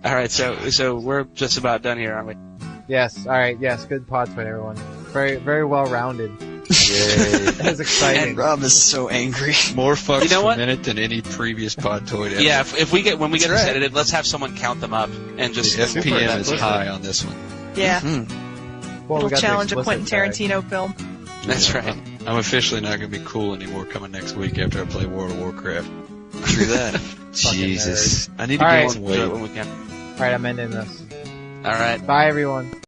All right, so we're just about done here, aren't we? Yes. All right. Yes. Good Podtoid, everyone. Very, very well rounded. Yay. That was exciting. And Rob is so angry. More fucks You know per what? minute than any previous Podtoid ever. Yeah, when we get That's this right. edited, let's have someone count them up and just The FPM is Super. high on this one. Yeah. Hmm. Well, we Little got the challenge a explicit Quentin tag. Tarantino film. That's right. I'm officially not going to be cool anymore coming next week after I play World of Warcraft. True that. Jesus. I need to All get right. some Do it weight. when we can. All right, I'm ending this. All right. Bye, everyone.